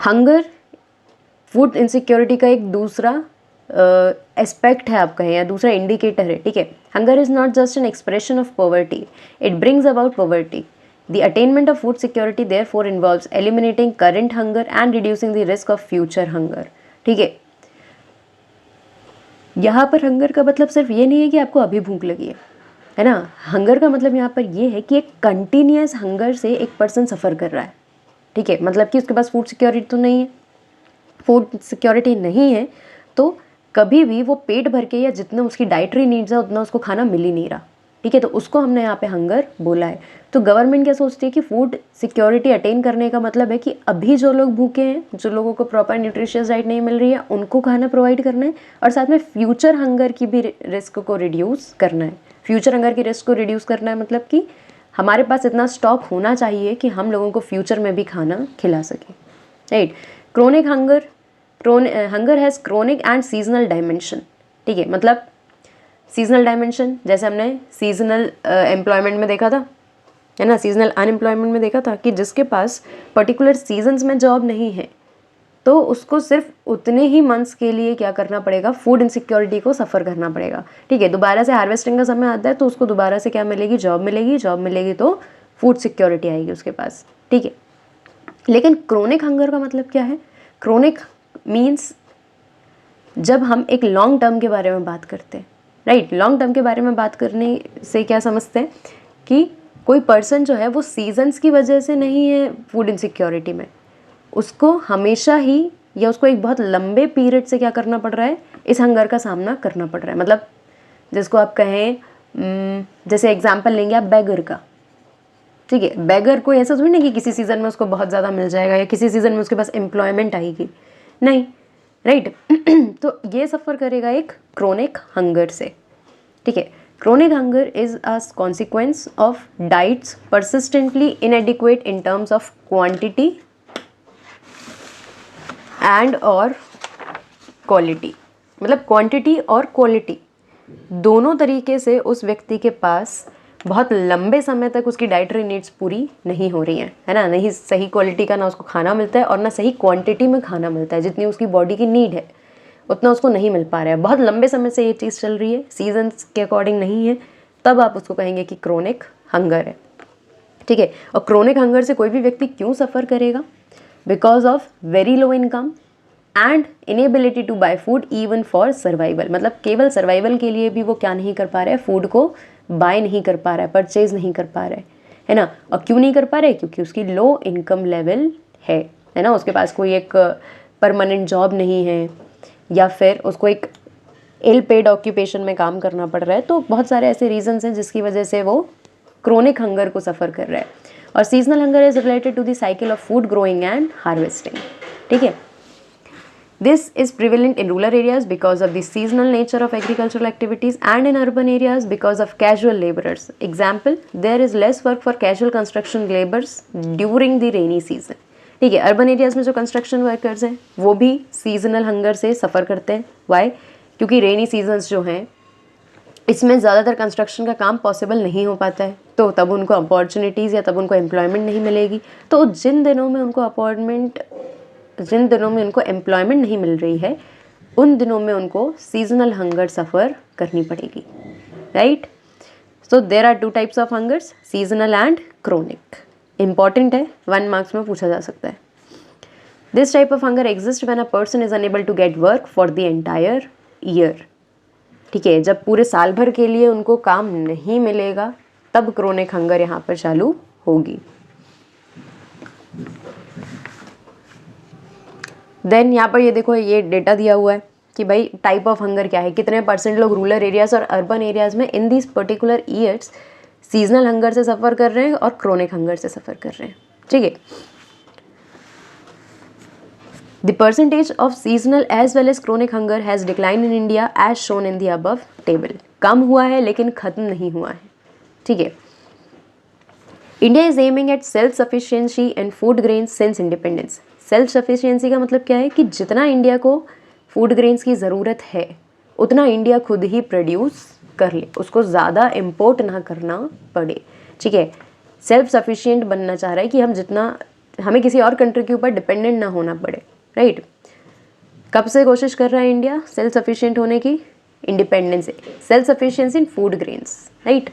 हंगर फूड इनसिक्योरिटी का एक दूसरा एस्पेक्ट है आप कहें, या दूसरा इंडिकेटर है, ठीक है। Hunger is not just an expression of poverty, it brings about poverty. The attainment of food security therefore involves eliminating current hunger and reducing the risk of future hunger, ठीक है। यहाँ पर हंगर का मतलब सिर्फ ये नहीं है कि आपको अभी भूख लगी है ना। हंगर का मतलब यहाँ पर ये है कि एक कंटिन्यूस हंगर से एक पर्सन सफ़र कर रहा है, ठीक है। मतलब कि उसके पास फूड सिक्योरिटी तो नहीं है, फूड सिक्योरिटी नहीं है तो कभी भी वो पेट भर के या जितना उसकी डाइटरी नीड्स है उतना उसको खाना मिल ही नहीं रहा, ठीक है, तो उसको हमने यहाँ पे हंगर बोला है। तो गवर्नमेंट क्या सोचती है कि फूड सिक्योरिटी अटेन करने का मतलब है कि अभी जो लोग भूखे हैं, जो लोगों को प्रॉपर न्यूट्रिशियस डाइट नहीं मिल रही है, उनको खाना प्रोवाइड करना है, और साथ में फ्यूचर हंगर की भी रिस्क को रिड्यूस करना है। फ्यूचर हंगर की रिस्क को रिड्यूस करना है मतलब कि हमारे पास इतना स्टॉक होना चाहिए कि हम लोगों को फ्यूचर में भी खाना खिला सके, right. Chronic hunger, hunger has chronic and seasonal dimension, ठीक है। मतलब सीजनल डायमेंशन जैसे हमने सीजनल एम्प्लॉयमेंट में देखा था, है ना, सीजनल अनएम्प्लॉयमेंट में देखा था कि जिसके पास पर्टिकुलर सीजन्स में जॉब नहीं है तो उसको सिर्फ उतने ही मंथ्स के लिए क्या करना पड़ेगा, फूड इनसिक्योरिटी को सफ़र करना पड़ेगा, ठीक है। दोबारा से हार्वेस्टिंग का समय आता है तो उसको दोबारा से क्या मिलेगी, जॉब मिलेगी, जॉब मिलेगी तो फूड सिक्योरिटी आएगी उसके पास, ठीक है। लेकिन क्रोनिक हंगर का मतलब क्या है? क्रोनिक मीन्स जब हम एक लॉन्ग टर्म के बारे में बात करते हैं, राइट। लॉन्ग टर्म के बारे में बात करने से क्या समझते हैं कि कोई पर्सन जो है वो सीजन्स की वजह से नहीं है फूड इनसिक्योरिटी में, उसको हमेशा ही या उसको एक बहुत लंबे पीरियड से क्या करना पड़ रहा है, इस हंगर का सामना करना पड़ रहा है। मतलब जिसको आप कहें, जैसे एग्जाम्पल लेंगे आप बेगर का, ठीक है। बेगर को ऐसा थोड़ी नहीं कि किसी सीज़न में उसको बहुत ज़्यादा मिल जाएगा या किसी सीज़न में उसके पास एम्प्लॉयमेंट आएगी, नहीं, राइट। तो ये सफ़र करेगा एक क्रोनिक हंगर से, ठीक है। Chronic hunger is a consequence of diets persistently इनएडिक्वेट in terms of quantity and और क्वालिटी। मतलब क्वांटिटी और क्वालिटी दोनों तरीके से उस व्यक्ति के पास बहुत लंबे समय तक उसकी डाइटरी नीड्स पूरी नहीं हो रही हैं, है ना। नहीं सही क्वालिटी का ना उसको खाना मिलता है और ना सही क्वांटिटी में खाना मिलता है, जितनी उसकी बॉडी की नीड है उतना उसको नहीं मिल पा रहा है, बहुत लंबे समय से ये चीज़ चल रही है, सीजन्स के अकॉर्डिंग नहीं है, तब आप उसको कहेंगे कि क्रोनिक हंगर है, ठीक है। और क्रोनिक हंगर से कोई भी व्यक्ति क्यों सफ़र करेगा? Because of very low income and inability to buy food even for survival. मतलब केवल सर्वाइवल के लिए भी वो क्या नहीं कर पा रहा है, फूड को बाय नहीं कर पा रहा है, परचेज नहीं कर पा रहा है ना। और क्यों नहीं कर पा रहे? क्योंकि उसकी लो इनकम लेवल है ना, उसके पास कोई एक परमानेंट जॉब नहीं है या फिर उसको एक इल पेड ऑक्यूपेशन में काम करना पड़ रहा है। तो बहुत सारे ऐसे रीजंस हैं जिसकी वजह से वो क्रोनिक हंगर को सफ़र कर रहा है। और seasonal hunger is related to the cycle of food growing and harvesting, ठीक है। This is prevalent in rural areas because of the seasonal nature of agricultural activities and in urban areas because of casual laborers. Example, there is less work for casual construction laborers during the rainy season. ठीक है, urban areas में जो construction workers हैं वो भी seasonal hunger से सफ़र करते हैं। वाई? क्योंकि रेनी सीजन्स जो हैं इसमें ज़्यादातर कंस्ट्रक्शन का काम पॉसिबल नहीं हो पाता है, तो तब उनको अपॉर्चुनिटीज़ या तब उनको एम्प्लॉयमेंट नहीं मिलेगी। तो जिन दिनों में उनको एम्प्लॉयमेंट नहीं मिल रही है उन दिनों में उनको सीजनल हंगर सफ़र करनी पड़ेगी, right. So there are 2 types of hungers, seasonal and chronic. Important है, 1 मार्क्स में पूछा जा सकता है। This type of hunger exist when a person is unable to get work for the entire year, ठीक है। जब पूरे साल भर के लिए उनको काम नहीं मिलेगा तब क्रोनिक हंगर यहाँ पर चालू होगी। देन यहाँ पर ये देखो, ये डेटा दिया हुआ है कि भाई टाइप ऑफ हंगर क्या है, कितने % लोग रूरल एरियाज़ और अर्बन एरियाज़ में in this particular years seasonal hunger से सफ़र कर रहे हैं और क्रोनिक हंगर से सफ़र कर रहे हैं, ठीक है। The percentage of seasonal as well as chronic hunger has decline in India as shown in the above table. कम हुआ है लेकिन ख़त्म नहीं हुआ है, ठीक है। India is aiming at self sufficiency and food grains since independence. Self sufficiency का मतलब क्या है कि जितना इंडिया को फूड ग्रेन्स की ज़रूरत है उतना इंडिया खुद ही प्रोड्यूस कर ले, उसको ज़्यादा इम्पोर्ट ना करना पड़े, ठीक है। सेल्फ सफिशिएंट बनना चाह रहा है कि हम जितना, हमें किसी और कंट्री के ऊपर डिपेंडेंट ना होना पड़े, राइट। कब से कोशिश कर रहा है इंडिया सेल्फ सफिशिएंट होने की? इंडिपेंडेंस से। Self sufficiency in food grains, right.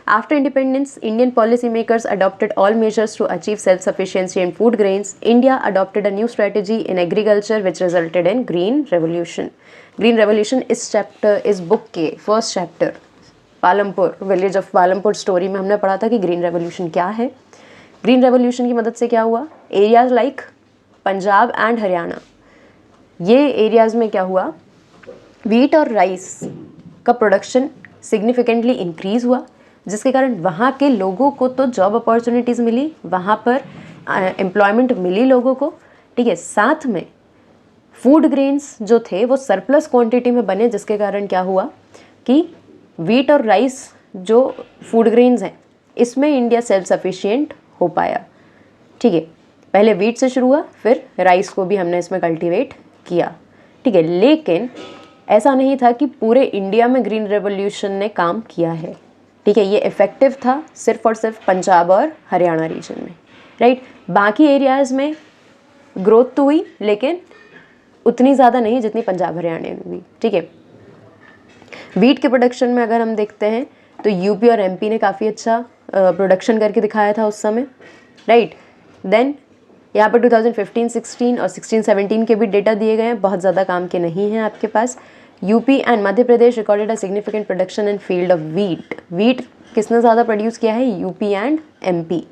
After independence, Indian policymakers adopted all measures to achieve self-sufficiency in food grains. India adopted a new strategy in agriculture which resulted in Green Revolution. Green Revolution इस book के first chapter Palampur, village of Palampur story में हमने पढ़ा था कि green revolution क्या है। Green revolution की मदद से क्या हुआ? Areas like Punjab and Haryana, ये एरियाज़ में क्या हुआ, वीट और राइस का प्रोडक्शन सिग्निफिकेंटली इंक्रीज़ हुआ, जिसके कारण वहाँ के लोगों को तो जॉब अपॉर्चुनिटीज़ मिली, वहाँ पर एम्प्लॉयमेंट मिली लोगों को, ठीक है। साथ में फूड ग्रेन्स जो थे वो सरप्लस क्वांटिटी में बने, जिसके कारण क्या हुआ कि वीट और राइस जो फूड ग्रेन्स हैं इसमें इंडिया सेल्फ सफिशिएंट हो पाया, ठीक है। पहले वीट से शुरू हुआ, फिर राइस को भी हमने इसमें कल्टीवेट किया, ठीक है। लेकिन ऐसा नहीं था कि पूरे इंडिया में ग्रीन रेवोल्यूशन ने काम किया है, ठीक है। ये इफेक्टिव था सिर्फ और सिर्फ पंजाब और हरियाणा रीजन में, राइट। बाकी एरियाज़ में ग्रोथ तो हुई लेकिन उतनी ज़्यादा नहीं जितनी पंजाब हरियाणा में हुई, ठीक है। वीट के प्रोडक्शन में अगर हम देखते हैं तो यूपी और एमपी ने काफ़ी अच्छा प्रोडक्शन करके दिखाया था उस समय, राइट। देन यहाँ पर 2015-16 और 16-17 के भी डेटा दिए गए हैं, बहुत ज़्यादा काम के नहीं हैं आपके पास। UP and Madhya Pradesh recorded a significant production in field of wheat. Wheat किसने ज़्यादा प्रोड्यूस किया है? UP and MP,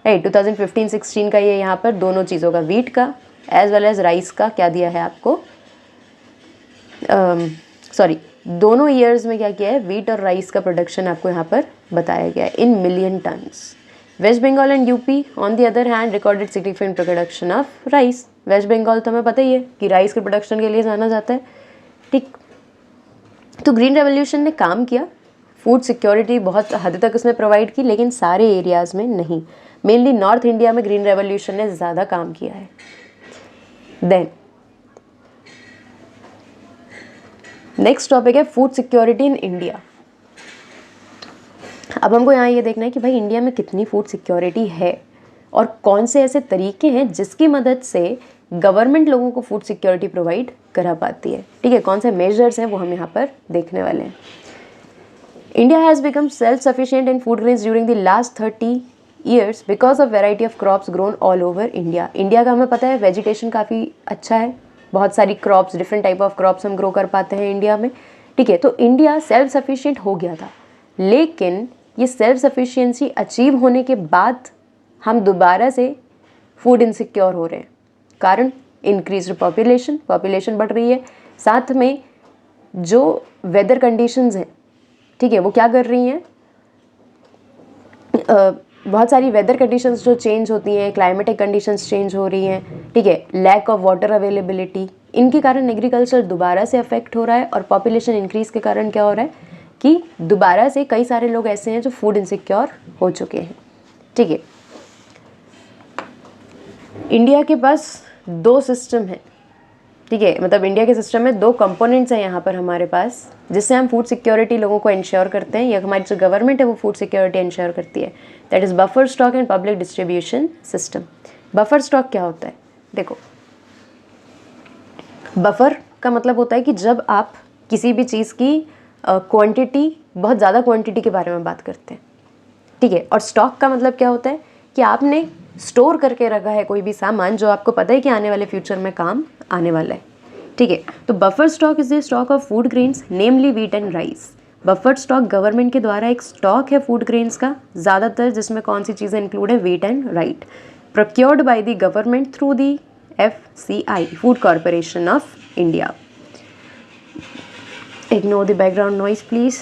right. 2015-16 का ये यहाँ पर दोनों चीज़ों का, वीट का एज वेल एज राइस का क्या दिया है आपको, दोनों ईयर्स में क्या किया है, वीट और राइस का प्रोडक्शन आपको यहाँ पर बताया गया है in million tons. West Bengal and UP on the other hand recorded significant production of rice. West Bengal तो हमें पता ही है कि राइस के प्रोडक्शन के लिए जाना जाता है, ठीक। तो ग्रीन रेवोल्यूशन ने काम किया, फूड सिक्योरिटी बहुत हद तक उसने प्रोवाइड की, लेकिन सारे एरियाज़ में नहीं। मेनली नॉर्थ इंडिया में ग्रीन रेवोल्यूशन ने ज़्यादा काम किया है। देन नेक्स्ट टॉपिक है फूड सिक्योरिटी इन इंडिया। अब हमको यहाँ ये देखना है कि भाई इंडिया में कितनी फूड सिक्योरिटी है और कौन से ऐसे तरीके हैं जिसकी मदद से गवर्नमेंट लोगों को फूड सिक्योरिटी प्रोवाइड करा पाती है, ठीक है। कौन से मेजर्स हैं वो हम यहाँ पर देखने वाले हैं। India has become self sufficient in food grains during the last 30 years because of variety of crops grown all over India. India का हमें पता है वेजिटेशन काफ़ी अच्छा है, बहुत सारी crops, different type of crops हम ग्रो कर पाते हैं इंडिया में, ठीक है। तो इंडिया सेल्फ सफिशिएंट हो गया था, लेकिन ये सेल्फ सफिशिएंसी अचीव होने के बाद हम दोबारा से फूड इनसिक्योर हो रहे हैं। कारण इंक्रीज पॉपुलेशन बढ़ रही है, साथ में जो वेदर कंडीशंस हैं, ठीक है, वो क्या कर रही हैं, बहुत सारी वेदर कंडीशंस जो चेंज होती हैं, क्लाइमेटिक कंडीशंस चेंज हो रही हैं, ठीक है। लैक ऑफ वाटर अवेलेबिलिटी, इनके कारण एग्रीकल्चर दोबारा से अफेक्ट हो रहा है, और पॉपुलेशन इंक्रीज के कारण क्या हो रहा है कि दोबारा से कई सारे लोग ऐसे हैं जो फूड इनसिक्योर हो चुके हैं, ठीक है। इंडिया के पास दो सिस्टम है, ठीक है, मतलब इंडिया के सिस्टम में दो कंपोनेंट्स हैं यहाँ पर हमारे पास, जिससे हम फूड सिक्योरिटी लोगों को इंश्योर करते हैं, या हमारी जो गवर्नमेंट है वो फूड सिक्योरिटी इंश्योर करती है। That is buffer stock and public distribution system. Buffer stock क्या होता है? देखो, बफर का मतलब होता है कि जब आप किसी भी चीज़ की क्वांटिटी, बहुत ज़्यादा क्वांटिटी के बारे में बात करते हैं, ठीक है। और स्टॉक का मतलब क्या होता है कि आपने स्टोर करके रखा है कोई भी सामान जो आपको पता है कि आने वाले फ्यूचर में काम आने वाला है, ठीक है। तो buffer stock is the stock of food grains namely wheat and rice. Buffer stock government के द्वारा एक स्टॉक है फूड ग्रेन्स का, ज़्यादातर जिसमें कौन सी चीज़ें इंक्लूड है, wheat and right, procured by the government through the FCI, food corporation of India. Ignore the background noise please.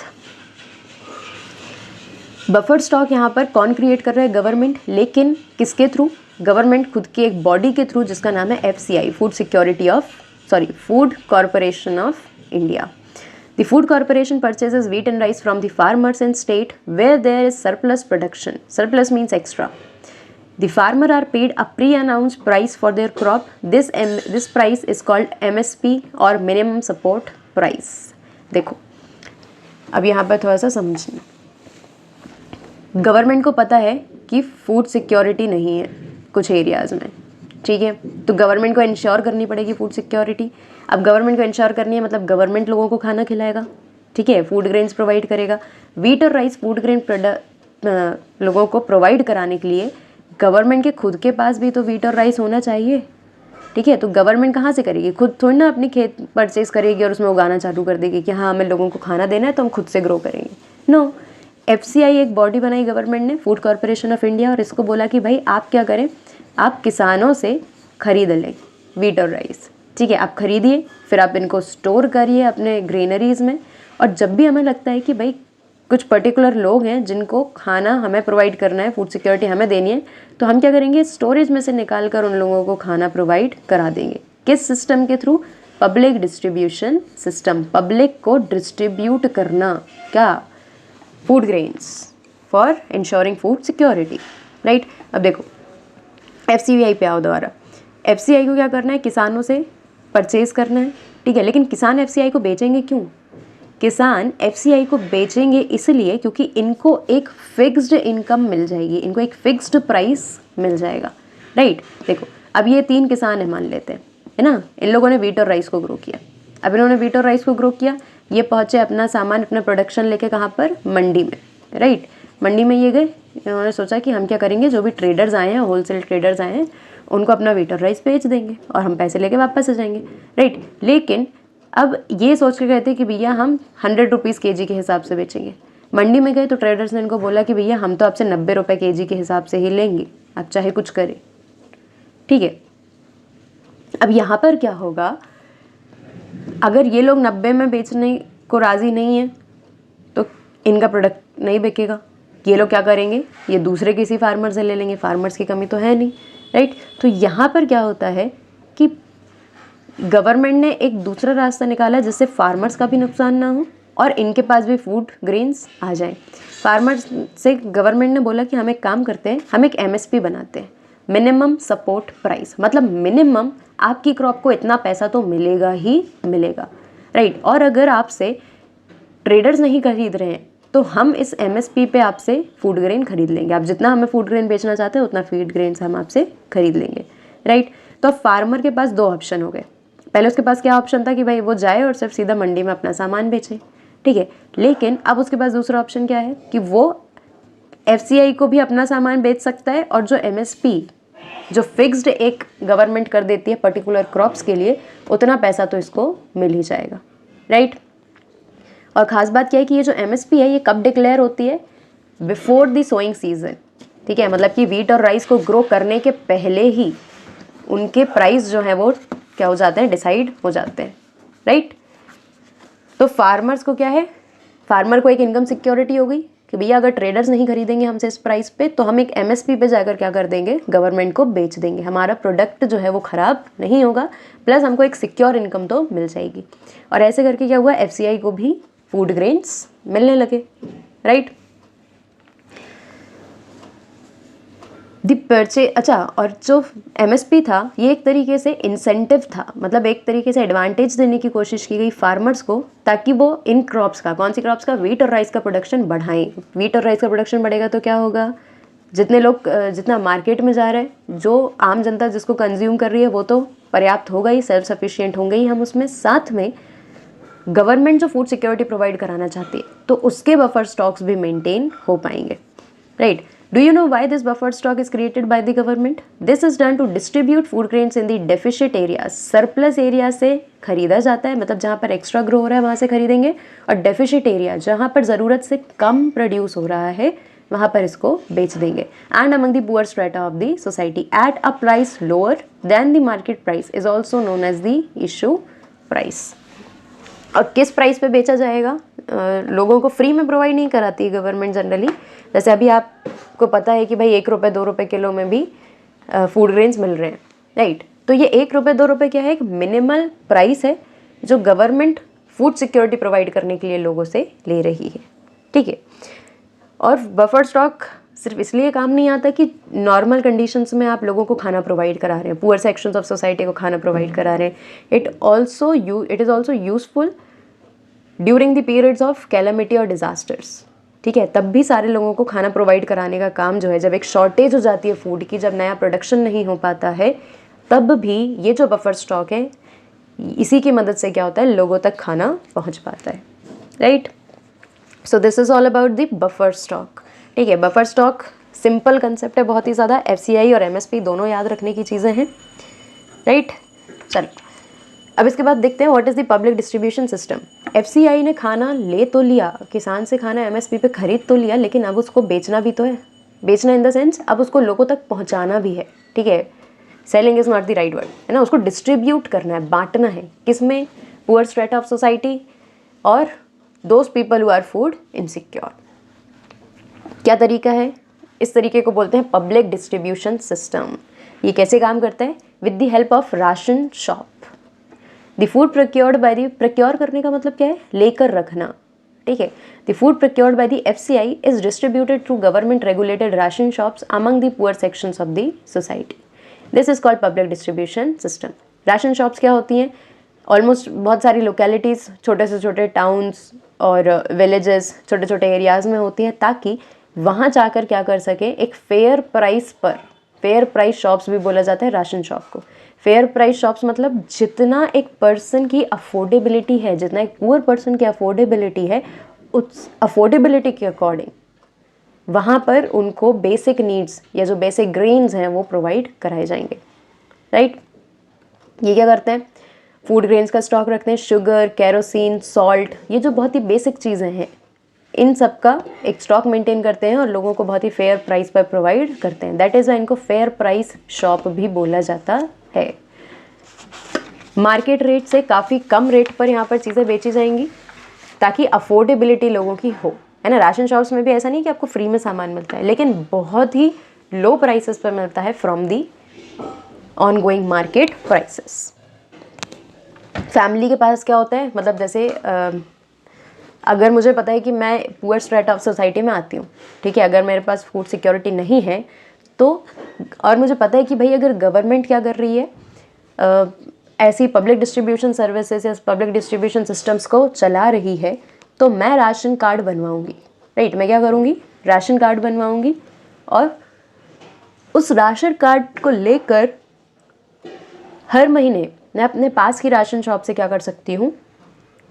Buffer stock यहाँ पर कौन क्रिएट कर रहा है? गवर्नमेंट, लेकिन किसके थ्रू? गवर्नमेंट खुद की एक बॉडी के थ्रू जिसका नाम है FCI, food corporation of India. The food corporation purchases wheat and rice from the farmers in state where there is surplus production. Surplus means extra. The farmer are paid a pre-announced price for their crop. This price is called MSP or minimum support price. देखो, अब यहाँ पर थोड़ा सा समझना। Government को पता है कि फूड सिक्योरिटी नहीं है कुछ एरियाज़ में, ठीक है, तो गवर्नमेंट को इंश्योर करनी पड़ेगी फूड सिक्योरिटी। अब गवर्नमेंट को इंश्योर करनी है मतलब गवर्नमेंट लोगों को खाना खिलाएगा, ठीक है, फूड ग्रेन्स प्रोवाइड करेगा। वीट और राइस फूड ग्रेन लोगों को प्रोवाइड कराने के लिए गवर्नमेंट के खुद के पास भी तो वीट और राइस होना चाहिए, ठीक है। तो गवर्नमेंट कहाँ से करेगी? खुद थोड़ी ना अपनी खेत परचेज करेगी और उसमें उगाना चालू कर देगी कि हाँ हमें लोगों को खाना देना है तो हम खुद से ग्रो करेंगे। नो, FCI एक बॉडी बनाई गवर्नमेंट ने, फूड कॉरपोरेशन ऑफ इंडिया, और इसको बोला कि भाई आप क्या करें, आप किसानों से खरीद लें वीट और राइस, ठीक है। आप खरीदिए, फिर आप इनको स्टोर करिए अपने ग्रेनरीज में, और जब भी हमें लगता है कि भाई कुछ पर्टिकुलर लोग हैं जिनको खाना हमें प्रोवाइड करना है, फूड सिक्योरिटी हमें देनी है, तो हम क्या करेंगे, स्टोरेज में से निकाल कर उन लोगों को खाना प्रोवाइड करा देंगे। किस सिस्टम के through? Public distribution system. Public को डिस्ट्रीब्यूट करना, क्या? Food grains for ensuring food security, right. अब देखो FCI पे आओ दोबारा। FCI को क्या करना है? किसानों से परचेज करना है, ठीक है। लेकिन किसान FCI को बेचेंगे क्यों? किसान FCI को बेचेंगे इसलिए क्योंकि इनको एक फिक्स्ड इनकम मिल जाएगी, इनको एक फिक्स्ड प्राइस मिल जाएगा, राइट। देखो अब ये 3 किसान है मान लेते हैं, है ना। इन लोगों ने व्हीट और राइस को ग्रो किया। अब इन्होंने व्हीट और राइस को ग्रो किया, ये पहुँचे अपना सामान, अपना प्रोडक्शन लेके कहाँ पर? मंडी में, राइट। मंडी में ये गए, इन्होंने सोचा कि हम क्या करेंगे, जो भी ट्रेडर्स आए हैं, होलसेल ट्रेडर्स आए हैं, उनको अपना व्हीट और राइस बेच देंगे और हम पैसे लेके वापस आ जाएंगे, राइट। लेकिन अब ये सोच के गए थे कि भैया हम 100 रुपीज़ kg के हिसाब से बेचेंगे। मंडी में गए तो ट्रेडर्स ने इनको बोला कि भैया हम तो आपसे 90 रुपये kg के हिसाब से ही लेंगे, आप चाहे कुछ करें, ठीक है। अब यहाँ पर क्या होगा, अगर ये लोग 90 में बेचने को राज़ी नहीं है तो इनका प्रोडक्ट नहीं बिकेगा। ये लोग क्या करेंगे, ये दूसरे किसी फार्मर से ले लेंगे, फार्मर्स की कमी तो है नहीं, राइट। तो यहाँ पर क्या होता है कि गवर्नमेंट ने एक दूसरा रास्ता निकाला जिससे फार्मर्स का भी नुकसान ना हो और इनके पास भी फूड ग्रेन्स आ जाए। फार्मर्स से गवर्नमेंट ने बोला कि हम एक काम करते हैं, हम एक MSP बनाते हैं, मिनिमम सपोर्ट प्राइस। मतलब मिनिमम आपकी क्रॉप को इतना पैसा तो मिलेगा ही मिलेगा, राइट। और अगर आपसे ट्रेडर्स नहीं खरीद रहे हैं तो हम इस MSP पे आपसे फूड ग्रेन खरीद लेंगे। आप जितना हमें फूड ग्रेन बेचना चाहते हैं उतना फूड ग्रेन्स हम आपसे खरीद लेंगे, राइट। तो फार्मर के पास 2 ऑप्शन हो गए। पहले उसके पास क्या ऑप्शन था कि भाई वो जाए और सिर्फ सीधा मंडी में अपना सामान बेचे, ठीक है। लेकिन अब उसके पास दूसरा ऑप्शन क्या है कि वो FCI को भी अपना सामान बेच सकता है और जो MSP जो फिक्स्ड एक गवर्नमेंट कर देती है पर्टिकुलर क्रॉप्स के लिए, उतना पैसा तो इसको मिल ही जाएगा, राइट। और ख़ास बात क्या है कि ये जो MSP है ये कब डिक्लेयर होती है? बिफोर द सोइंग सीजन, ठीक है। मतलब कि व्हीट और राइस को ग्रो करने के पहले ही उनके प्राइस जो है वो क्या हो जाते हैं, डिसाइड हो जाते हैं, राइट। तो फार्मर्स को क्या है, फार्मर को एक इनकम सिक्योरिटी हो गई कि भैया अगर ट्रेडर्स नहीं खरीदेंगे हमसे इस प्राइस पे तो हम एक MSP पे जाकर क्या कर देंगे, गवर्नमेंट को बेच देंगे, हमारा प्रोडक्ट जो है वो ख़राब नहीं होगा, प्लस हमको एक सिक्योर इनकम तो मिल जाएगी। और ऐसे करके क्या हुआ, FCI को भी फूड ग्रेन्स मिलने लगे, राइट। अच्छा, और जो MSP था ये एक तरीके से इंसेंटिव था, मतलब एक तरीके से एडवांटेज देने की कोशिश की गई फार्मर्स को, ताकि वो इन क्रॉप्स का, कौन सी क्रॉप्स का, व्हीट और राइस का प्रोडक्शन बढ़ाएं। व्हीट और राइस का प्रोडक्शन बढ़ेगा तो क्या होगा, जितने लोग जितना मार्केट में जा रहे हैं, जो आम जनता जिसको कंज्यूम कर रही है वो तो पर्याप्त होगा ही, सेल्फ सफिशिएंट होंगे ही हम उसमें, साथ में गवर्नमेंट जो फूड सिक्योरिटी प्रोवाइड कराना चाहती है तो उसके बफर स्टॉक्स भी मेंटेन हो पाएंगे, right. Do you know why this buffer stock is created by the government? This is done to distribute food grains in the deficit areas. Surplus area से खरीदा जाता है, मतलब जहाँ पर एक्स्ट्रा ग्रो हो रहा है वहाँ से खरीदेंगे, और डेफिशिट एरिया जहाँ पर ज़रूरत से कम प्रोड्यूस हो रहा है वहाँ पर इसको बेच देंगे। And among the poor strata of the society at a price lower than the market price is also known as the issue price. और किस प्राइस पे बेचा जाएगा, लोगों को फ्री में प्रोवाइड नहीं कराती है गवर्नमेंट जनरली। जैसे अभी आपको पता है कि भाई 1 रुपये 2 रुपये किलो में भी फूड ग्रेन्स मिल रहे हैं, राइट। तो ये 1 रुपये 2 रुपये क्या है, एक मिनिमल प्राइस है जो गवर्नमेंट फूड सिक्योरिटी प्रोवाइड करने के लिए लोगों से ले रही है, ठीक है। और बफर स्टॉक सिर्फ इसलिए काम नहीं आता कि नॉर्मल कंडीशंस में आप लोगों को खाना प्रोवाइड करा रहे हैं, पुअर सेक्शंस ऑफ सोसाइटी को खाना प्रोवाइड करा रहे हैं, it is also useful during the periods of calamity और डिजास्टर्स, ठीक है। तब भी सारे लोगों को खाना प्रोवाइड कराने का काम जो है, जब एक शॉर्टेज हो जाती है फूड की, जब नया प्रोडक्शन नहीं हो पाता है, तब भी ये जो बफर स्टॉक है इसी की मदद से क्या होता है, लोगों तक खाना पहुंच पाता है, right. So this is all about the buffer stock, ठीक है। बफर स्टॉक सिंपल कंसेप्ट है बहुत ही ज़्यादा, FCI और MSP दोनों याद रखने की चीज़ें हैं, राइट। चलो अब इसके बाद देखते हैं what is the public distribution system. FCI ने खाना ले तो लिया, किसान से खाना MSP पे खरीद तो लिया, लेकिन अब उसको बेचना भी तो है। बेचना इन द सेंस अब उसको लोगों तक पहुंचाना भी है, ठीक है। Selling is not the right word, है ना। उसको डिस्ट्रीब्यूट करना है, बांटना है, किस में, पुअर स्ट्रेटा ऑफ सोसाइटी और those people who are food insecure. क्या तरीका है? इस तरीके को बोलते हैं पब्लिक डिस्ट्रीब्यूशन सिस्टम। ये कैसे काम करता है? With the help of ration shop the food procured by the, procure करने का मतलब क्या है? लेकर रखना, ठीक है। The food procured by the FCI is distributed through government regulated ration shops among the poor sections of the society. This is called public distribution system. Ration shops क्या होती हैं? ऑलमोस्ट बहुत सारी लोकेलिटीज़, छोटे से छोटे टाउन्स और villages, छोटे छोटे एरियाज़ में होती हैं, ताकि वहाँ जाकर क्या कर सके, एक फेयर प्राइस पर, फेयर प्राइस शॉप्स भी बोला जाता है राशन शॉप को। फेयर प्राइस शॉप्स मतलब जितना एक पर्सन की अफोर्डेबिलिटी है, जितना एक पुअर पर्सन की अफोर्डेबिलिटी है, उस अफोर्डेबिलिटी के अकॉर्डिंग वहाँ पर उनको बेसिक नीड्स या जो बेसिक ग्रेन्स हैं वो प्रोवाइड कराए जाएंगे, राइट। ये क्या करते हैं? फूड ग्रेन्स का स्टॉक रखते हैं, शुगर, केरोसिन, सॉल्ट, ये जो बहुत ही बेसिक चीज़ें हैं, इन सब का एक स्टॉक मेंटेन करते हैं और लोगों को बहुत ही फेयर प्राइस पर प्रोवाइड करते हैं। दैट इज़ वाई इनको फेयर प्राइस शॉप भी बोला जाता है। मार्केट रेट से काफ़ी कम रेट पर यहाँ पर चीज़ें बेची जाएंगी ताकि अफोर्डेबिलिटी लोगों की हो, है ना। राशन शॉप्स में भी ऐसा नहीं कि आपको फ्री में सामान मिलता है, लेकिन बहुत ही लो प्राइसेस पर मिलता है from the on going market prices. Family के पास क्या होता है, मतलब जैसे अगर मुझे पता है कि मैं पुअर स्ट्रेटा ऑफ सोसाइटी में आती हूँ, ठीक है, अगर मेरे पास फूड सिक्योरिटी नहीं है तो, और मुझे पता है कि भाई अगर गवर्नमेंट क्या कर रही है, ऐसी पब्लिक डिस्ट्रीब्यूशन सर्विसेज या पब्लिक डिस्ट्रीब्यूशन सिस्टम्स को चला रही है, तो मैं राशन कार्ड बनवाऊँगी, राइट। मैं क्या करूँगी? राशन कार्ड बनवाऊँगी और उस राशन कार्ड को लेकर हर महीने मैं अपने पास की राशन शॉप से क्या कर सकती हूँ,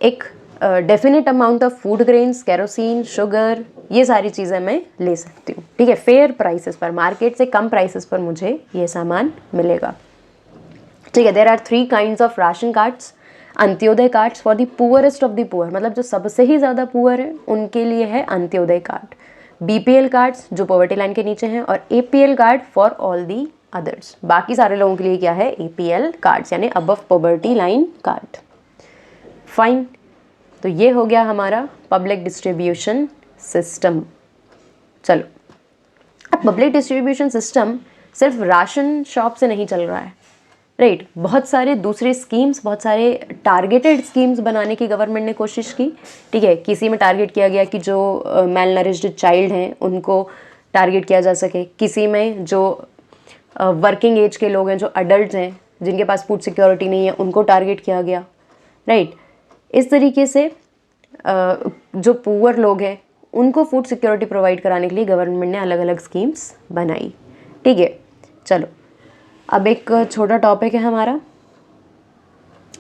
एक definite amount of food grains, kerosene, sugar, ये सारी चीज़ें मैं ले सकती हूँ, ठीक है, फेयर प्राइसेस पर, मार्केट से कम प्राइसेस पर मुझे ये सामान मिलेगा, ठीक है। There are 3 kinds of ration cards. Antyodaya cards for the poorest of the poor, मतलब जो सबसे ही ज़्यादा पुअर है उनके लिए है अंत्योदय कार्ड। BPL कार्ड्स जो पॉवर्टी लाइन के नीचे हैं, और APL card for all the others, बाकी सारे लोगों के लिए क्या है? APL कार्ड्स, यानी above poverty line card. Fine, तो ये हो गया हमारा पब्लिक डिस्ट्रीब्यूशन सिस्टम। चलो, अब पब्लिक डिस्ट्रीब्यूशन सिस्टम सिर्फ राशन शॉप से नहीं चल रहा है, राइट। बहुत सारे दूसरे स्कीम्स, बहुत सारे टारगेटेड स्कीम्स बनाने की गवर्नमेंट ने कोशिश की, ठीक है। किसी में टारगेट किया गया कि जो मेल नरिश्ड चाइल्ड हैं उनको टारगेट किया जा सके, किसी में जो वर्किंग एज के लोग हैं, जो अडल्ट हैं, जिनके पास फूड सिक्योरिटी नहीं है, उनको टारगेट किया गया, राइट। इस तरीके से जो पुअर लोग हैं उनको फूड सिक्योरिटी प्रोवाइड कराने के लिए गवर्नमेंट ने अलग अलग स्कीम्स बनाई, ठीक है। चलो, अब एक छोटा टॉपिक है हमारा,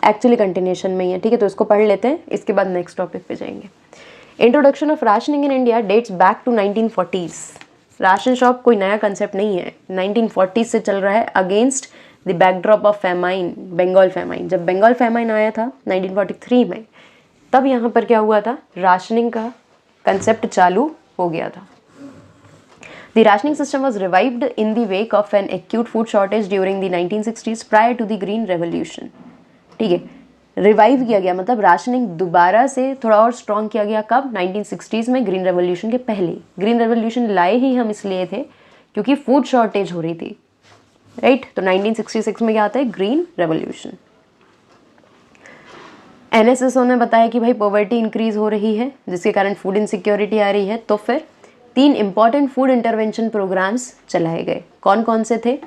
एक्चुअली कंटिन्यूशन में ही है, ठीक है, तो इसको पढ़ लेते हैं, इसके बाद नेक्स्ट टॉपिक पे जाएंगे। Introduction of rationing in India dates back to 1940s। Ration shop कोई नया कंसेप्ट नहीं है, 1940s से चल रहा है, against the backdrop of famine, Bengal famine. जब बंगाल फेमाइन आया था 1943 में, तब यहाँ पर क्या हुआ था, राशनिंग का कंसेप्ट चालू हो गया था। The rationing system was revived in the wake of an acute food shortage during the 1960s prior to the Green Revolution. ठीक है, रिवाइव किया गया मतलब राशनिंग दोबारा से थोड़ा और स्ट्रॉन्ग किया गया, कब? 1960s में, ग्रीन रेवोल्यूशन के पहले। ग्रीन रेवोल्यूशन लाए ही हम इसलिए थे क्योंकि फूड शॉर्टेज हो रही थी, राइट। तो 1966 में क्या आता है? Green revolution. NSSO ने बताया कि भाई पॉवर्टी इंक्रीज हो रही है जिसके कारण फूड इनसिक्योरिटी आ रही है, तो फिर 3 इंपॉर्टेंट फूड इंटरवेंशन प्रोग्राम्स चलाए गए। कौन कौन से थे?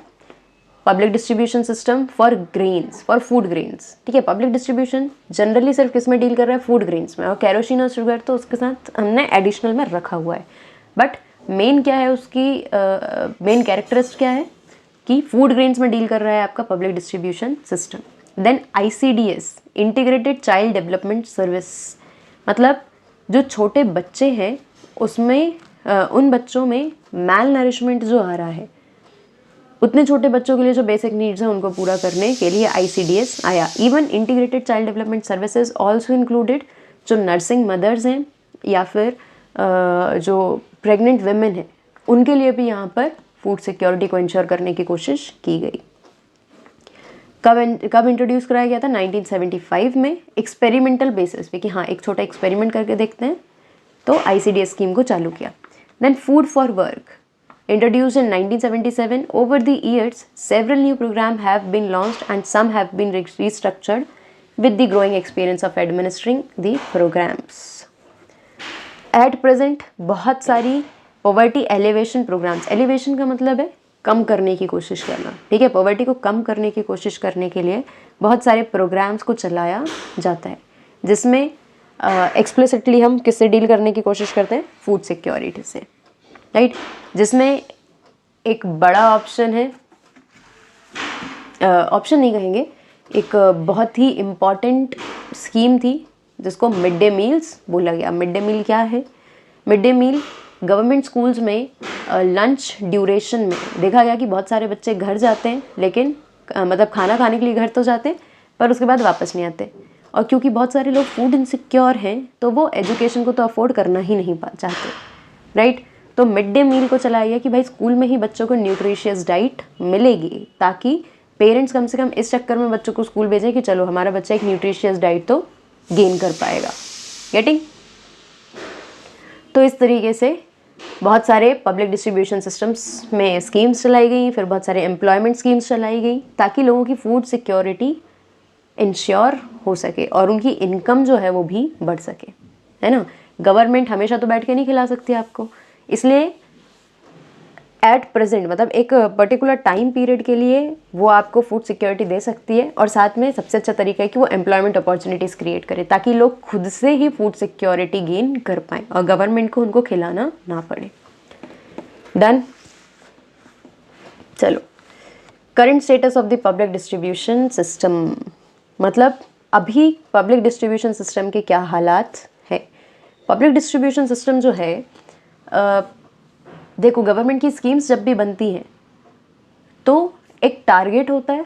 Public distribution system for grains, for food grains, ठीक है। पब्लिक डिस्ट्रीब्यूशन जनरली सिर्फ किस में डील कर रहा है? फूड ग्रेन्स में, और केरोसिन और शुगर तो उसके साथ हमने एडिशनल में रखा हुआ है, बट मेन क्या है उसकी, मेन कैरेक्टरिस्ट क्या है कि फूड ग्रेन्स में डील कर रहा है आपका public distribution system. Then ICDS, integrated child development service, मतलब जो छोटे बच्चे हैं उसमें उन बच्चों में मैल नरिशमेंट जो आ रहा है, उतने छोटे बच्चों के लिए जो बेसिक नीड्स हैं उनको पूरा करने के लिए ICDS आया। Even integrated child development services also included, जो नर्सिंग मदर्स हैं या फिर जो प्रेग्नेंट वेमेन हैं उनके लिए भी यहाँ पर फूड सिक्योरिटी को इंश्योर करने की कोशिश की गई। कब इंट्रोड्यूस कराया गया था? 1975 में, एक्सपेरिमेंटल बेसिस पे कि हाँ एक छोटा एक्सपेरिमेंट करके देखते हैं, तो ICDS स्कीम को चालू किया। Then food for work introduced in 1977. Over the years, several new programs have been launched and some have been restructured with the growing experience of administering the programs. At present, बहुत सारी poverty alleviation programmes, elevation का मतलब है कम करने की कोशिश करना, ठीक है, पॉवर्टी को कम करने की कोशिश करने के लिए बहुत सारे प्रोग्राम्स को चलाया जाता है, जिसमें एक्सप्लिसिटली हम किससे डील करने की कोशिश करते हैं? फूड सिक्योरिटी से, राइट। जिसमें एक बड़ा ऑप्शन है, ऑप्शन नहीं कहेंगे, एक बहुत ही इम्पॉर्टेंट स्कीम थी जिसको मिड डे मील्स बोला गया। मिड डे मील क्या है? Mid day meal government schools में लंच ड्यूरेशन में देखा गया कि बहुत सारे बच्चे घर जाते हैं, लेकिन मतलब खाना खाने के लिए घर तो जाते हैं पर उसके बाद वापस नहीं आते, और क्योंकि बहुत सारे लोग फूड इनसिक्योर हैं तो वो एजुकेशन को तो अफोर्ड करना ही नहीं चाहते, राइट। तो मिड डे मील को चलाया गया कि भाई स्कूल में ही बच्चों को न्यूट्रिशियस डाइट मिलेगी, ताकि पेरेंट्स कम से कम इस चक्कर में बच्चों को स्कूल भेजें कि चलो हमारा बच्चा एक न्यूट्रिशियस डाइट तो गेन कर पाएगा। गेटिंग? तो इस तरीके से बहुत सारे पब्लिक डिस्ट्रीब्यूशन सिस्टम्स में स्कीम्स चलाई गई, फिर बहुत सारे एम्प्लॉयमेंट स्कीम्स चलाई गई, ताकि लोगों की फूड सिक्योरिटी इंश्योर हो सके और उनकी इनकम जो है वो भी बढ़ सके, है ना। गवर्नमेंट हमेशा तो बैठ के नहीं खिला सकती आपको, इसलिए एट प्रेजेंट मतलब एक पर्टिकुलर टाइम पीरियड के लिए वो आपको फूड सिक्योरिटी दे सकती है, और साथ में सबसे अच्छा तरीका है कि वो एम्प्लॉयमेंट अपॉर्चुनिटीज़ क्रिएट करे, ताकि लोग खुद से ही फूड सिक्योरिटी गेन कर पाएँ और गवर्नमेंट को उनको खिलाना ना पड़े। डन। चलो, current status of the public distribution system, मतलब अभी पब्लिक डिस्ट्रीब्यूशन सिस्टम के क्या हालात है। पब्लिक डिस्ट्रीब्यूशन सिस्टम जो है, देखो गवर्नमेंट की स्कीम्स जब भी बनती हैं तो एक टारगेट होता है,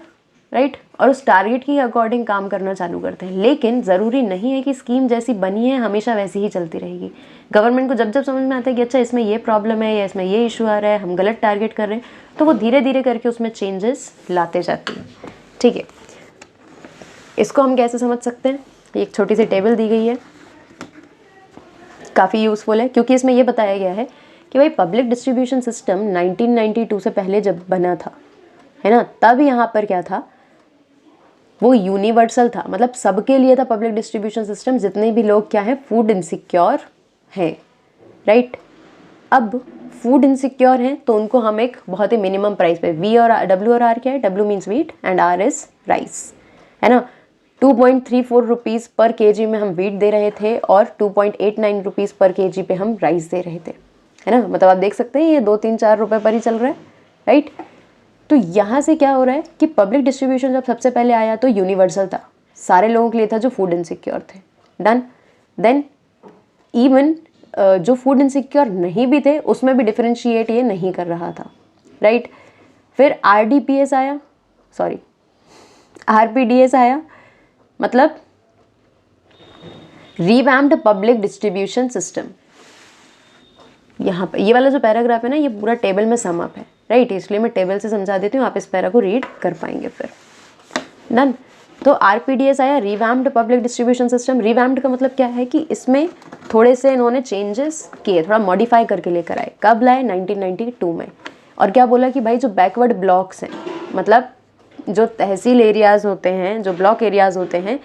राइट, और उस टारगेट के अकॉर्डिंग काम करना चालू करते हैं, लेकिन ज़रूरी नहीं है कि स्कीम जैसी बनी है हमेशा वैसी ही चलती रहेगी। गवर्नमेंट को जब जब समझ में आता है कि अच्छा इसमें ये प्रॉब्लम है या इसमें ये इशू आ रहा है, हम गलत टारगेट कर रहे हैं, तो वो धीरे धीरे करके उसमें चेंजेस लाते जाती हैं, ठीक है। इसको हम कैसे समझ सकते हैं? एक छोटी सी टेबल दी गई है, काफ़ी यूज़फुल है, क्योंकि इसमें ये बताया गया है कि भाई पब्लिक डिस्ट्रीब्यूशन सिस्टम 1992 से पहले जब बना था, है ना, तब यहाँ पर क्या था, वो यूनिवर्सल था, मतलब सबके लिए था पब्लिक डिस्ट्रीब्यूशन सिस्टम, जितने भी लोग क्या है फूड इनसिक्योर हैं, राइट। अब फूड इनसिक्योर हैं तो उनको हम एक बहुत ही मिनिमम प्राइस पे, वी और डब्ल्यू और आर क्या है, W means wheat and R is rice, है ना, 2.34 रुपीज़ पर केजी में हम वीट दे रहे थे और 2.89 रुपीज़ पर केजी पे हम राइस दे रहे थे, है ना। मतलब आप देख सकते हैं ये 2-3-4 रुपए पर ही चल रहा है, राइट। तो यहाँ से क्या हो रहा है कि पब्लिक डिस्ट्रीब्यूशन जब सबसे पहले आया तो यूनिवर्सल था, सारे लोगों के लिए था जो फूड इनसिक्योर थे। डन। देन इवन जो फूड इनसिक्योर नहीं भी थे उसमें भी डिफरेंशिएट ये नहीं कर रहा था, राइट। फिर RDPS आया, सॉरी RPDS आया, मतलब रिवैम्प्ड पब्लिक डिस्ट्रीब्यूशन सिस्टम। यहाँ पर ये वाला जो पैराग्राफ है ना, ये पूरा टेबल में सम अप है, राइट, इसलिए मैं टेबल से समझा देती हूँ, आप इस पैरा को रीड कर पाएंगे फिर। डन। तो RPDS आया, revamped public distribution system. Revamped का मतलब क्या है कि इसमें थोड़े से इन्होंने चेंजेस किए, थोड़ा मॉडिफाई करके लेकर आए। कब लाए? 1992 में। और क्या बोला कि भाई जो बैकवर्ड ब्लॉक्स हैं, मतलब जो तहसील एरियाज़ होते हैं, जो ब्लॉक एरियाज़ होते हैं,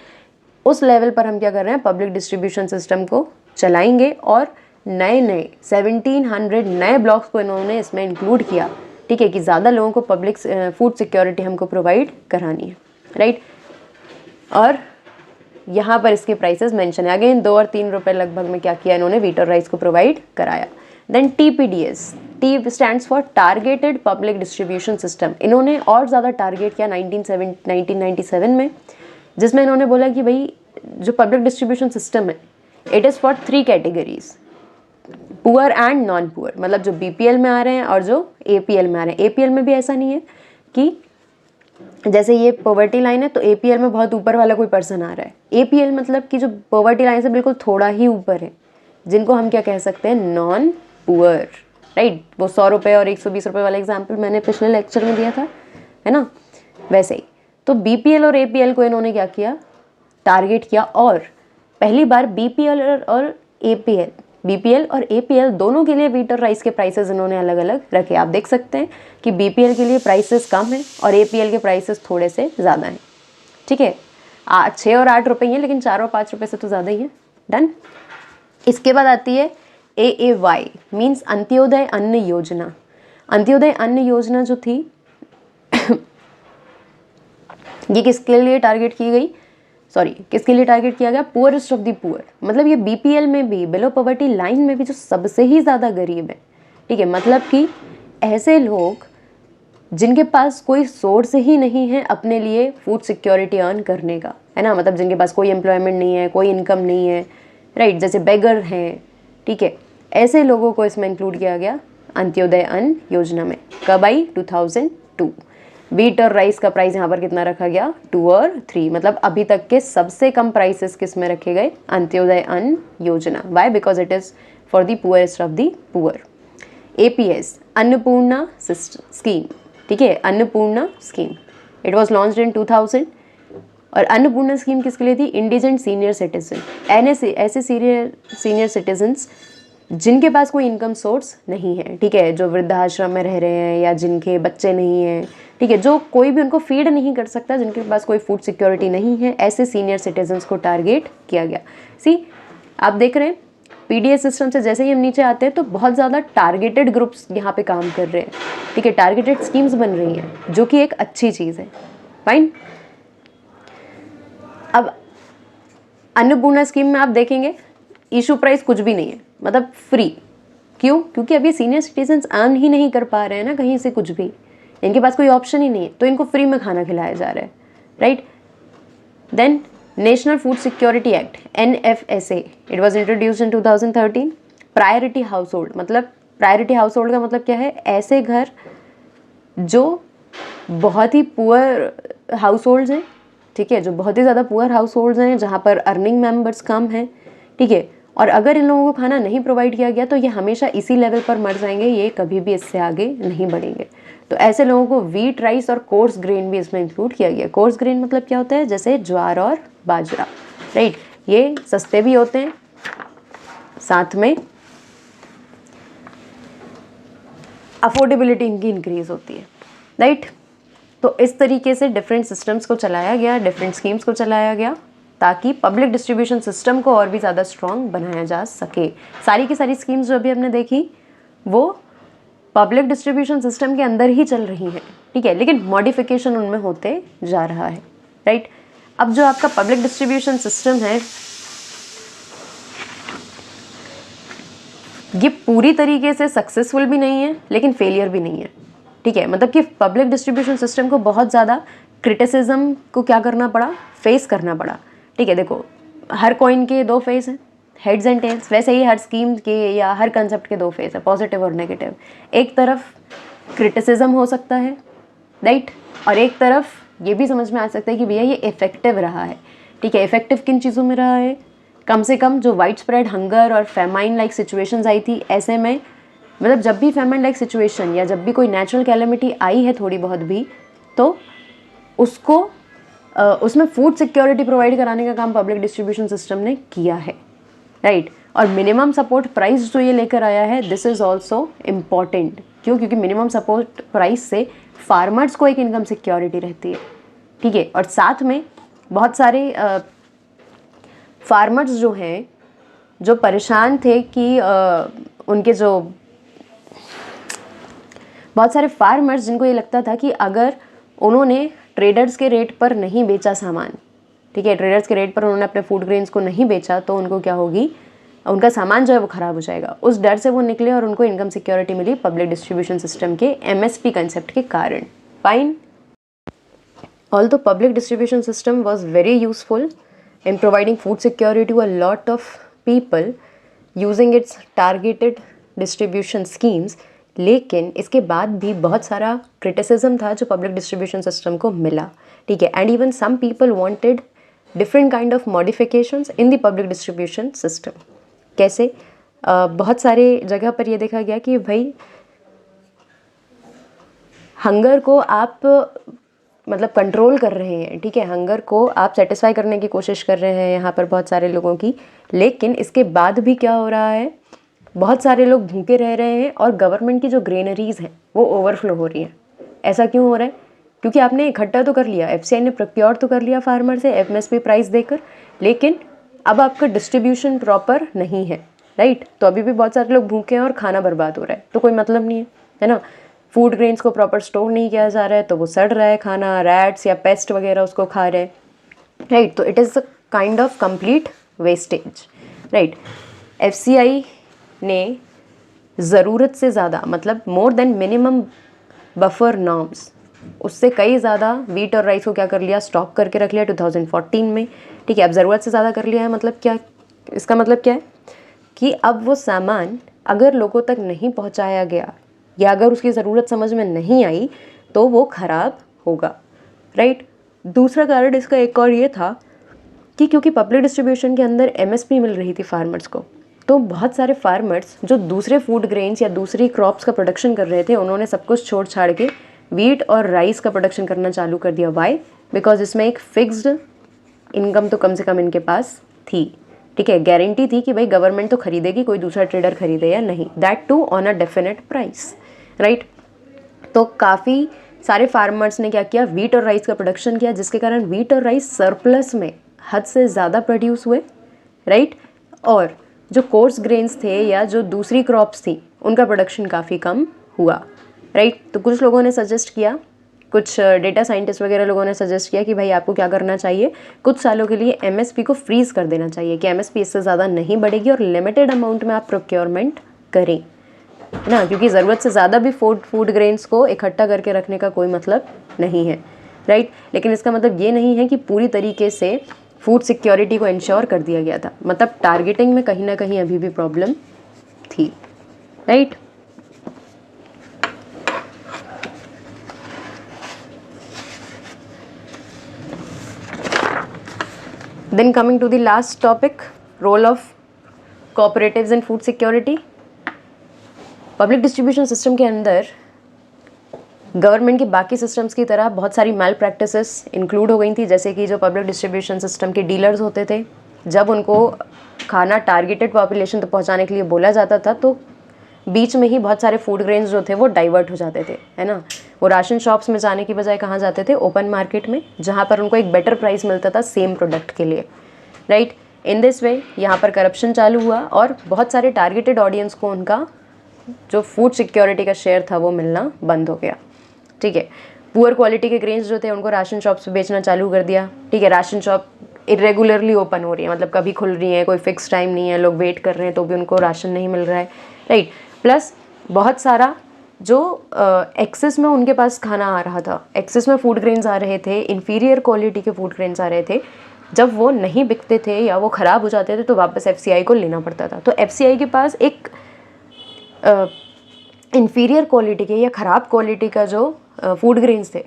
उस लेवल पर हम क्या कर रहे हैं, पब्लिक डिस्ट्रीब्यूशन सिस्टम को चलाएंगे, और नए 1700 नए ब्लॉक्स को इन्होंने इसमें इंक्लूड किया, ठीक है, कि ज़्यादा लोगों को पब्लिक फूड सिक्योरिटी हमको प्रोवाइड करानी है, राइट। और यहाँ पर इसके प्राइसेस मेंशन है, अगेन 2 और 3 रुपए लगभग में क्या किया इन्होंने, व्हीट और राइस को प्रोवाइड कराया। Then TPDS, T stands for targeted public distribution system. इन्होंने और ज़्यादा टारगेट किया 1997 में, जिसमें इन्होंने बोला कि भाई जो पब्लिक डिस्ट्रीब्यूशन सिस्टम है, it is for 3 categories, poor and non poor, मतलब जो BPL में आ रहे हैं और जो APL में आ रहे हैं। APL में भी ऐसा नहीं है कि जैसे ये पॉवर्टी लाइन है तो APL में बहुत ऊपर वाला कोई पर्सन आ रहा है। APL मतलब कि जो पॉवर्टी लाइन से बिल्कुल थोड़ा ही ऊपर है, जिनको हम क्या कह सकते हैं, नॉन पुअर, राइट। वो 100 रुपये और 120 रुपये वाला एग्जाम्पल मैंने पिछले लेक्चर में दिया था, है ना, वैसे ही। तो बीपीएल और एपीएल को इन्होंने क्या किया, टारगेट किया, और पहली बार बीपीएल और एपीएल दोनों के लिए व्हीट और राइस के प्राइसेस इन्होंने अलग अलग रखे। आप देख सकते हैं कि बीपीएल के लिए प्राइसेस कम हैं और एपीएल के प्राइसेस थोड़े से ज़्यादा हैं, ठीक है। 6 और 8 रुपये हैं, लेकिन 4 और 5 रुपये से तो ज़्यादा ही है। डन। इसके बाद आती है AAY, मीन्स अंत्योदय अन्न योजना। अंत्योदय अन्न योजना जो थी ये किसके लिए टारगेट की गई, किसके लिए टारगेट किया गया, पुअरेस्ट ऑफ द पुअर। मतलब ये बीपीएल में भी, बिलो पॉवर्टी लाइन में भी जो सबसे ही ज़्यादा गरीब है, ठीक है, मतलब कि ऐसे लोग जिनके पास कोई सोर्स ही नहीं है अपने लिए फूड सिक्योरिटी अर्न करने का, है ना, मतलब जिनके पास कोई एम्प्लॉयमेंट नहीं है, कोई इनकम नहीं है, राइट, जैसे बेगर हैं, ठीक है, ऐसे लोगों को इसमें इंक्लूड किया गया अंत्योदय अन्न योजना में। कब आई, 2002। व्हीट और राइस का प्राइस यहाँ पर कितना रखा गया, 2 और 3, मतलब अभी तक के सबसे कम प्राइसेस किस में रखे गए, Antyodaya Anna Yojana. Why, because it is for the poorest of the poor. APS, Annapurna scheme, ठीक है, Annapurna scheme, it was launched in 2000। और अन्नपूर्णा स्कीम किसके लिए थी, इंडिजेंट सीनियर सिटीजन, ऐसे सीनियर सिटीजन्स जिनके पास कोई इनकम सोर्स नहीं है, ठीक है, जो वृद्धाश्रम में रह रहे हैं या जिनके बच्चे नहीं हैं, ठीक है, जो कोई भी उनको फीड नहीं कर सकता, जिनके पास कोई फूड सिक्योरिटी नहीं है, ऐसे सीनियर सिटीजन्स को टारगेट किया गया। सी, आप देख रहे हैं पीडीएस सिस्टम से जैसे ही हम नीचे आते हैं तो बहुत ज़्यादा टारगेटेड ग्रुप्स यहाँ पे काम कर रहे हैं, ठीक है, टारगेटेड स्कीम्स बन रही हैं, जो कि एक अच्छी चीज़ है। फाइन। अब अन्नपूर्णा स्कीम में आप देखेंगे इशू प्राइस कुछ भी नहीं है, मतलब फ्री। क्यों? क्योंकि अभी सीनियर सिटीजन्स अर्न ही नहीं कर पा रहे हैं ना कहीं से कुछ भी, इनके पास कोई ऑप्शन ही नहीं है, तो इनको फ्री में खाना खिलाया जा रहा है, right. Then national food security act, NFSA, it was introduced in 2013। Priority household, मतलब प्रायोरिटी हाउस होल्ड का मतलब क्या है, ऐसे घर जो बहुत ही पुअर हाउस होल्ड्स हैं, ठीक है, जो बहुत ही ज़्यादा पुअर हाउस होल्ड्स हैं, जहाँ पर अर्निंग मेंबर्स कम हैं, ठीक है, और अगर इन लोगों को खाना नहीं प्रोवाइड किया गया तो ये हमेशा इसी लेवल पर मर जाएंगे, ये कभी भी इससे आगे नहीं बढ़ेंगे। तो ऐसे लोगों को व्हीट, राइस और कोर्स ग्रेन भी इसमें इंक्लूड किया गया। कोर्स ग्रेन मतलब क्या होता है, जैसे ज्वार और बाजरा, राइट, ये सस्ते भी होते हैं, साथ में अफोर्डेबिलिटी इनकी इंक्रीज होती है, राइट। तो इस तरीके से डिफरेंट सिस्टम्स को चलाया गया, डिफरेंट स्कीम्स को चलाया गया, ताकि पब्लिक डिस्ट्रीब्यूशन सिस्टम को और भी ज़्यादा स्ट्रॉन्ग बनाया जा सके। सारी की सारी स्कीम्स जो अभी हमने देखी वो पब्लिक डिस्ट्रीब्यूशन सिस्टम के अंदर ही चल रही हैं, ठीक है, लेकिन मॉडिफिकेशन उनमें होते जा रहा है, राइट। अब जो आपका पब्लिक डिस्ट्रीब्यूशन सिस्टम है ये पूरी तरीके से सक्सेसफुल भी नहीं है लेकिन फेलियर भी नहीं है, ठीक है, मतलब कि पब्लिक डिस्ट्रीब्यूशन सिस्टम को बहुत ज़्यादा क्रिटिसिज्म को क्या करना पड़ा, फेस करना पड़ा, ठीक है। देखो हर कॉइन के दो फेस हैं, हेड्स एंड टेल्स, वैसे ही हर स्कीम के या हर कंसेप्ट के दो फेस है, पॉजिटिव और नेगेटिव। एक तरफ क्रिटिसिज्म हो सकता है, राइट, और एक तरफ ये भी समझ में आ सकता है कि भैया ये इफेक्टिव रहा है, ठीक है। इफेक्टिव किन चीज़ों में रहा है, कम से कम जो वाइड स्प्रेड हंगर और फेमाइन लाइक सिचुएशंस आई थी, ऐसे में मतलब जब भी फेमाइन लाइक सिचुएशन या जब भी कोई नेचुरल कैलेमिटी आई है थोड़ी बहुत भी, तो उसको उसमें फूड सिक्योरिटी प्रोवाइड कराने का काम पब्लिक डिस्ट्रीब्यूशन सिस्टम ने किया है, राइट। और मिनिमम सपोर्ट प्राइस जो ये लेकर आया है, दिस इज़ ऑल्सो इम्पॉर्टेंट। क्यों? क्योंकि मिनिमम सपोर्ट प्राइस से फार्मर्स को एक इनकम सिक्योरिटी रहती है, ठीक है, और साथ में बहुत सारे फार्मर्स जो हैं जो परेशान थे कि उनके जो बहुत सारे फार्मर्स जिनको ये लगता था कि अगर उन्होंने ट्रेडर्स के रेट पर नहीं बेचा सामान, ठीक है, ट्रेडर्स के रेट पर उन्होंने अपने फूड ग्रेन्स को नहीं बेचा तो उनको क्या होगी, उनका सामान जो है वो ख़राब हो जाएगा। उस डर से वो निकले और उनको इनकम सिक्योरिटी मिली पब्लिक डिस्ट्रीब्यूशन सिस्टम के MSP कंसेप्ट के कारण। Fine. Although public distribution system was very useful in providing food security to a lot of people using its targeted distribution schemes, लेकिन इसके बाद भी बहुत सारा क्रिटिसिज्म था जो पब्लिक डिस्ट्रीब्यूशन सिस्टम को मिला, ठीक है, and even some people wanted different kind of modifications in the public distribution system. कैसे? बहुत सारे जगह पर ये देखा गया कि भाई हंगर को आप मतलब कंट्रोल कर रहे हैं, ठीक है, हंगर को आप सेटिस्फाई करने की कोशिश कर रहे हैं यहाँ पर बहुत सारे लोगों की, लेकिन इसके बाद भी क्या हो रहा है, बहुत सारे लोग भूखे रह रहे हैं और गवर्नमेंट की जो ग्रेनरीज हैं वो ओवरफ्लो हो रही हैं। ऐसा क्यों हो रहा है? क्योंकि आपने इकट्ठा तो कर लिया, एफसीआई ने प्रोक्योर तो कर लिया फार्मर से एमएसपी प्राइस देकर, लेकिन अब आपका डिस्ट्रीब्यूशन प्रॉपर नहीं है, राइट। तो अभी भी बहुत सारे लोग भूखे हैं और खाना बर्बाद हो रहा है, तो कोई मतलब नहीं है ना। फूड ग्रेन्स को प्रॉपर स्टोर नहीं किया जा रहा है तो वो सड़ रहा है खाना, रैट्स या पेस्ट वगैरह उसको खा रहे हैं, राइट। तो it is a kind of complete wastage, right. FCI ने ज़रूरत से ज़्यादा, मतलब more than minimum buffer norms, उससे कई ज़्यादा वीट और राइस को क्या कर लिया, स्टॉक करके रख लिया 2014 में, ठीक है। अब ज़रूरत से ज़्यादा कर लिया है, मतलब क्या, इसका मतलब क्या है कि अब वो सामान अगर लोगों तक नहीं पहुंचाया गया या अगर उसकी ज़रूरत समझ में नहीं आई तो वो ख़राब होगा, राइट। दूसरा कारण इसका एक और ये था कि क्योंकि पब्लिक डिस्ट्रीब्यूशन के अंदर एमएसपी मिल रही थी फार्मर्स को, तो बहुत सारे फार्मर्स जो दूसरे फूड ग्रेन्स या दूसरी क्रॉप्स का प्रोडक्शन कर रहे थे, उन्होंने सब कुछ छोड़ छाड़ के वीट और राइस का प्रोडक्शन करना चालू कर दिया। वाई? बिकॉज इसमें एक फिक्स्ड इनकम तो कम से कम इनके पास थी, ठीक है, गारंटी थी कि भाई गवर्नमेंट तो खरीदेगी, कोई दूसरा ट्रेडर खरीदे या नहीं, that too on a definite price, right. तो काफ़ी सारे फार्मर्स ने क्या किया, वीट और राइस का प्रोडक्शन किया, जिसके कारण वीट और राइस सरप्लस में हद से ज़्यादा प्रोड्यूस हुए, राइट। और जो कोर्स ग्रेन्स थे या जो दूसरी क्रॉप्स थी उनका प्रोडक्शन काफ़ी कम हुआ, राइट। तो कुछ लोगों ने सजेस्ट किया, कुछ डेटा साइंटिस्ट वगैरह लोगों ने सजेस्ट किया कि भाई आपको क्या करना चाहिए, कुछ सालों के लिए एमएसपी को फ्रीज़ कर देना चाहिए कि एमएसपी इससे ज़्यादा नहीं बढ़ेगी और लिमिटेड अमाउंट में आप प्रोक्योरमेंट करें ना, क्योंकि ज़रूरत से ज़्यादा भी फूड ग्रेन्स को इकट्ठा करके रखने का कोई मतलब नहीं है, राइट। लेकिन इसका मतलब ये नहीं है कि पूरी तरीके से फूड सिक्योरिटी को इंश्योर कर दिया गया था, मतलब टारगेटिंग में कहीं ना कहीं अभी भी प्रॉब्लम थी, right. Then coming to the last topic, role of cooperatives in food security. Public distribution system के अंदर गवर्नमेंट के बाकी सिस्टम्स की तरह बहुत सारी मैल प्रैक्टिसेस इंक्लूड हो गई थी, जैसे कि जो पब्लिक डिस्ट्रीब्यूशन सिस्टम के डीलर्स होते थे, जब उनको खाना टारगेटेड पॉपुलेशन तक पहुंचाने के लिए बोला जाता था तो बीच में ही बहुत सारे फूड ग्रेन्स जो थे वो डाइवर्ट हो जाते थे, है ना। वो राशन शॉप्स में जाने की बजाय कहाँ जाते थे, ओपन मार्केट में, जहाँ पर उनको एक बेटर प्राइस मिलता था सेम प्रोडक्ट के लिए, राइट। इन दिस वे यहाँ पर करप्शन चालू हुआ और बहुत सारे टारगेटेड ऑडियंस को उनका जो फूड सिक्योरिटी का शेयर था वो मिलना बंद हो गया, ठीक है। पुअर क्वालिटी के ग्रेन्स जो थे उनको राशन शॉप्स पे बेचना चालू कर दिया, ठीक है। राशन शॉप इरेगुलरली ओपन हो रही है, मतलब कभी खुल रही है, कोई फिक्स टाइम नहीं है, लोग वेट कर रहे हैं तो भी उनको राशन नहीं मिल रहा है, राइट। प्लस बहुत सारा जो एक्सेस में उनके पास खाना आ रहा था, एक्सेस में फूड ग्रेन्स आ रहे थे, इन्फीरियर क्वालिटी के फूड ग्रेन्स आ रहे थे, जब वो नहीं बिकते थे या वो ख़राब हो जाते थे तो वापस एफसीआई को लेना पड़ता था। तो एफसीआई के पास एक इन्फीरियर क्वालिटी के या ख़राब क्वालिटी का जो फूड ग्रेन्स थे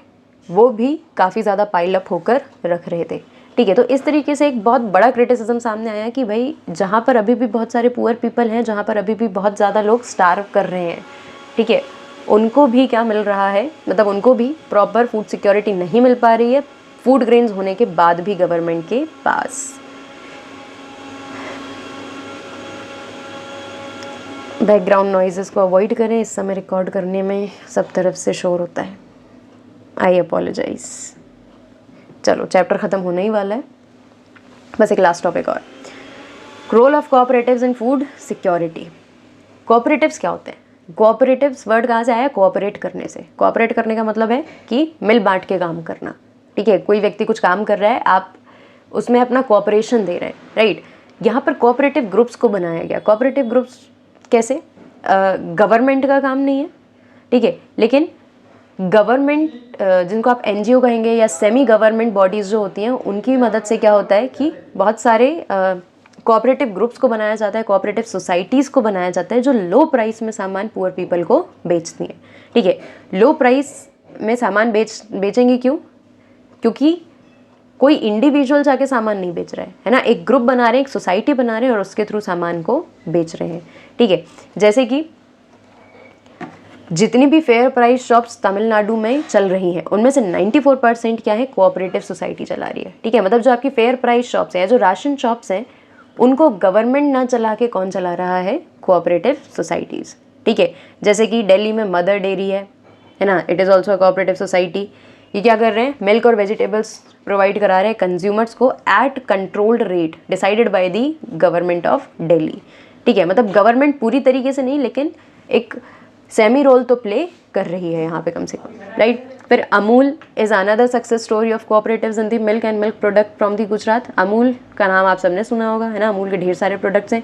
वो भी काफ़ी ज़्यादा पाइल अप होकर रख रहे थे, ठीक है। तो इस तरीके से एक बहुत बड़ा क्रिटिसिज्म सामने आया कि भाई जहाँ पर अभी भी बहुत सारे पुअर पीपल हैं, जहाँ पर अभी भी बहुत ज़्यादा लोग स्टार्व कर रहे हैं, ठीक है, उनको भी क्या मिल रहा है, मतलब उनको भी प्रॉपर फूड सिक्योरिटी नहीं मिल पा रही है फूड ग्रेन्स होने के बाद भी गवर्नमेंट के पास। बैकग्राउंड नॉइज़ेस को अवॉइड करें, इस समय रिकॉर्ड करने में सब तरफ से शोर होता है, आई अपोलोजाइज। चलो चैप्टर ख़त्म होने ही वाला है, बस एक लास्ट टॉपिक और, role of cooperatives in food security. Cooperatives क्या होते हैं? कोऑपरेटिव्स वर्ड कहाँ से आया? कोऑपरेट करने से। कोऑपरेट करने का मतलब है कि मिल बांट के काम करना, ठीक है। कोई व्यक्ति कुछ काम कर रहा है, आप उसमें अपना कोऑपरेशन दे रहे हैं, राइट। यहाँ पर कोऑपरेटिव ग्रुप्स को बनाया गया। कोऑपरेटिव ग्रुप्स कैसे? गवर्नमेंट का काम नहीं है, ठीक है, लेकिन गवर्नमेंट जिनको आप एनजीओ कहेंगे या सेमी गवर्नमेंट बॉडीज़ जो होती हैं उनकी मदद से क्या होता है कि बहुत सारे कोऑपरेटिव ग्रुप्स को बनाया जाता है, कोऑपरेटिव सोसाइटीज़ को बनाया जाता है जो लो प्राइस में सामान पुअर पीपल को बेचती हैं, ठीक है। लो प्राइस में सामान बेचेंगी क्यों? क्योंकि कोई इंडिविजुअल जाके सामान नहीं बेच रहा है ना, एक ग्रुप बना रहे हैं, एक सोसाइटी बना रहे हैं और उसके थ्रू सामान को बेच रहे हैं, ठीक है। जैसे कि जितनी भी फेयर प्राइस शॉप्स तमिलनाडु में चल रही हैं उनमें से 94% क्या है, कोऑपरेटिव सोसाइटी चला रही है। ठीक है, मतलब जो आपकी फेयर प्राइस शॉप्स हैं, जो राशन शॉप्स हैं, उनको गवर्नमेंट ना चला के कौन चला रहा है, कोऑपरेटिव सोसाइटीज़। ठीक है, जैसे कि दिल्ली में मदर डेयरी है ना, it is also a cooperative society. ये क्या कर रहे हैं, मिल्क और वेजिटेबल्स प्रोवाइड करा रहे हैं कंज्यूमर्स को at controlled rate decided by the government of Delhi. ठीक है, मतलब गवर्नमेंट पूरी तरीके से नहीं, लेकिन एक सेमी रोल तो प्ले कर रही है यहाँ पे कम से कम, राइट। फिर Amul is another success story of cooperatives in the milk and milk product from the Gujarat. Amul का नाम आप सबने सुना होगा, है ना, अमूल के ढेर सारे प्रोडक्ट्स हैं।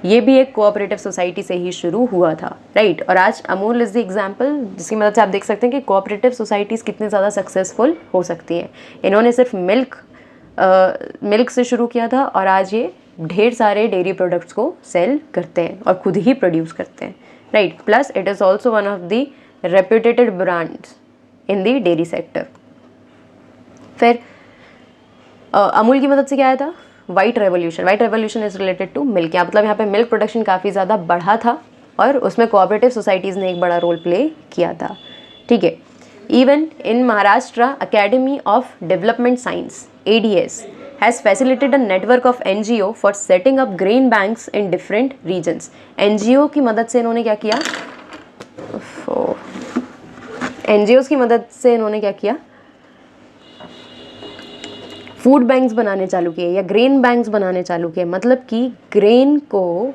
ये भी एक कोऑपरेटिव सोसाइटी से ही शुरू हुआ था, राइट। और आज अमूल इज़ द एग्जाम्पल जिसकी मदद से आप देख सकते हैं कि कोऑपरेटिव सोसाइटीज़ कितनी ज़्यादा सक्सेसफुल हो सकती हैं। इन्होंने सिर्फ मिल्क से शुरू किया था और आज ये ढेर सारे डेयरी प्रोडक्ट्स को सेल करते हैं और खुद ही प्रोड्यूस करते हैं, right. Plus it is also one of the reputated brands in the dairy sector. फिर अमूल की मदद से क्या आया था, white revolution is related to milk. मतलब यहाँ पे मिल्क प्रोडक्शन काफ़ी ज़्यादा बढ़ा था और उसमें कोऑपरेटिव सोसाइटीज़ ने एक बड़ा रोल प्ले किया था। ठीक है, even in Maharashtra academy of development science ADS has facilitated a network of NGO for setting up grain banks in different regions। NGO की मदद से इन्होंने क्या किया, NGOs की मदद से इन्होंने क्या किया, फूड बैंक्स बनाने चालू किए या ग्रेन बैंक्स बनाने चालू किए। मतलब कि ग्रेन को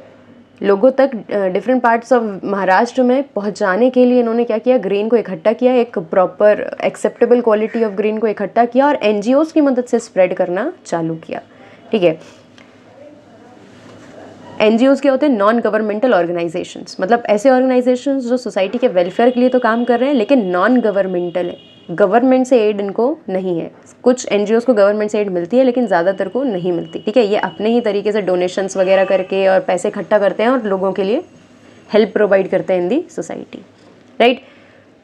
लोगों तक डिफरेंट पार्ट्स ऑफ महाराष्ट्र में पहुंचाने के लिए इन्होंने क्या किया, ग्रेन को इकट्ठा किया, एक proper acceptable quality of grain को इकट्ठा किया और NGOs की मदद से स्प्रेड करना चालू किया। ठीक है, NGOs क्या होते हैं, नॉन गवर्नमेंटल ऑर्गेनाइजेशंस। मतलब ऐसे ऑर्गेनाइजेशंस जो सोसाइटी के वेलफेयर के लिए तो काम कर रहे हैं लेकिन नॉन गवर्नमेंटल है, गवर्नमेंट से एड इनको नहीं है। कुछ NGOs को गवर्नमेंट से एड मिलती है लेकिन ज़्यादातर को नहीं मिलती। ठीक है, ये अपने ही तरीके से डोनेशंस वगैरह करके और पैसे इकट्ठा करते हैं और लोगों के लिए हेल्प प्रोवाइड करते हैं इन दी सोसाइटी, राइट।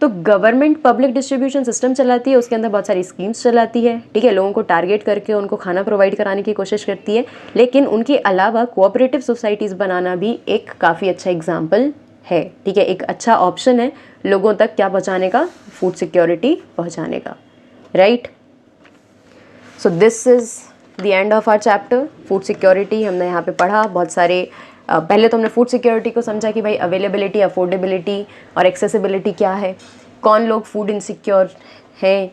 तो गवर्नमेंट पब्लिक डिस्ट्रीब्यूशन सिस्टम चलाती है, उसके अंदर बहुत सारी स्कीम्स चलाती है। ठीक है, लोगों को टारगेट करके उनको खाना प्रोवाइड कराने की कोशिश करती है, लेकिन उनके अलावा कोऑपरेटिव सोसाइटीज़ बनाना भी एक काफ़ी अच्छा एग्जाम्पल है। ठीक है, एक अच्छा ऑप्शन है लोगों तक क्या पहुंचाने का, फूड सिक्योरिटी पहुंचाने का, right. So this is the end of our chapter food security. हमने यहाँ पे पढ़ा बहुत सारे पहले तो हमने फूड सिक्योरिटी को समझा कि भाई अवेलेबिलिटी, अफोर्डेबिलिटी और एक्सेसिबिलिटी क्या है, कौन लोग फूड इनसिक्योर हैं,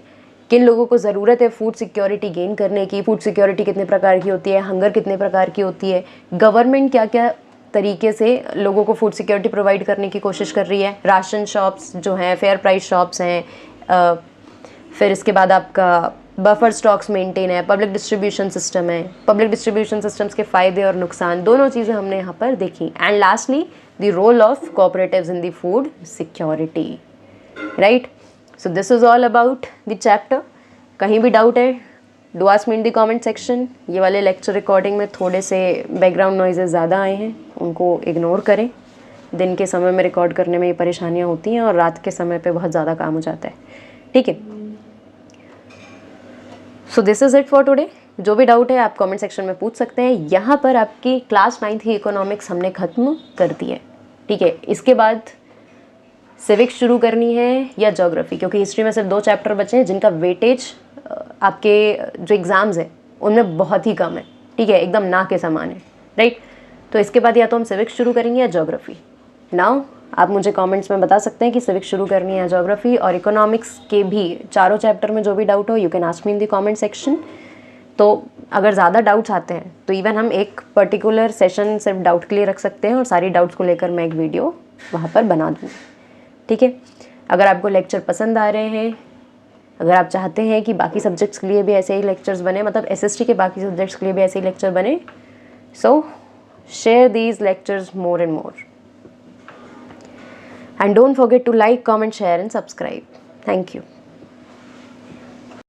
किन लोगों को ज़रूरत है फूड सिक्योरिटी गेन करने की, फूड सिक्योरिटी कितने प्रकार की होती है, हंगर कितने प्रकार की होती है, गवर्नमेंट क्या क्या तरीके से लोगों को फूड सिक्योरिटी प्रोवाइड करने की कोशिश कर रही है, राशन शॉप्स जो हैं, फेयर प्राइस शॉप्स हैं, फिर इसके बाद आपका बफर स्टॉक्स मेंटेन है, पब्लिक डिस्ट्रीब्यूशन सिस्टम है, पब्लिक डिस्ट्रीब्यूशन सिस्टम्स के फ़ायदे और नुकसान, दोनों चीज़ें हमने यहाँ पर देखी। And lastly the role of cooperatives in the food security, right. So this is all about the chapter. कहीं भी डाउट है, do ask me in the comment section. ये वाले लेक्चर रिकॉर्डिंग में थोड़े से बैकग्राउंड नॉइजेस ज़्यादा आए हैं, उनको इग्नोर करें। दिन के समय में रिकॉर्ड करने में ये परेशानियाँ होती हैं और रात के समय पे बहुत ज़्यादा काम हो जाता है। ठीक है, सो this is it for today. जो भी डाउट है आप कमेंट सेक्शन में पूछ सकते हैं। यहाँ पर आपकी क्लास 9th की इकोनॉमिक्स हमने ख़त्म कर दी है। ठीक है, इसके बाद सिविक्स शुरू करनी है या ज्योग्राफी, क्योंकि हिस्ट्री में सिर्फ 2 चैप्टर बचे हैं जिनका वेटेज आपके जो एग्ज़ाम्स हैं उनमें बहुत ही कम है। ठीक है, एकदम ना के समान है, राइट। तो इसके बाद या तो हम सिविक्स शुरू करेंगे या ज्योग्राफी। नाउ आप मुझे कमेंट्स में बता सकते हैं कि सिविक्स शुरू करनी है या ज्योग्राफी, और इकोनॉमिक्स के भी चारों चैप्टर में जो भी डाउट हो you can ask me in the comment section. तो अगर ज़्यादा डाउट्स आते हैं तो इवन हम एक पर्टिकुलर सेशन सिर्फ डाउट के लिए रख सकते हैं और सारी डाउट्स को लेकर मैं एक वीडियो वहाँ पर बना दूँ। ठीक है, अगर आपको लेक्चर पसंद आ रहे हैं, अगर आप चाहते हैं कि बाकी सब्जेक्ट्स के लिए भी ऐसे ही लेक्चर्स बने, मतलब SST के बाकी सब्जेक्ट्स के लिए भी ऐसे ही लेक्चर बने, सो share these lectures more and more. And don't forget to like, comment, share and subscribe. Thank you.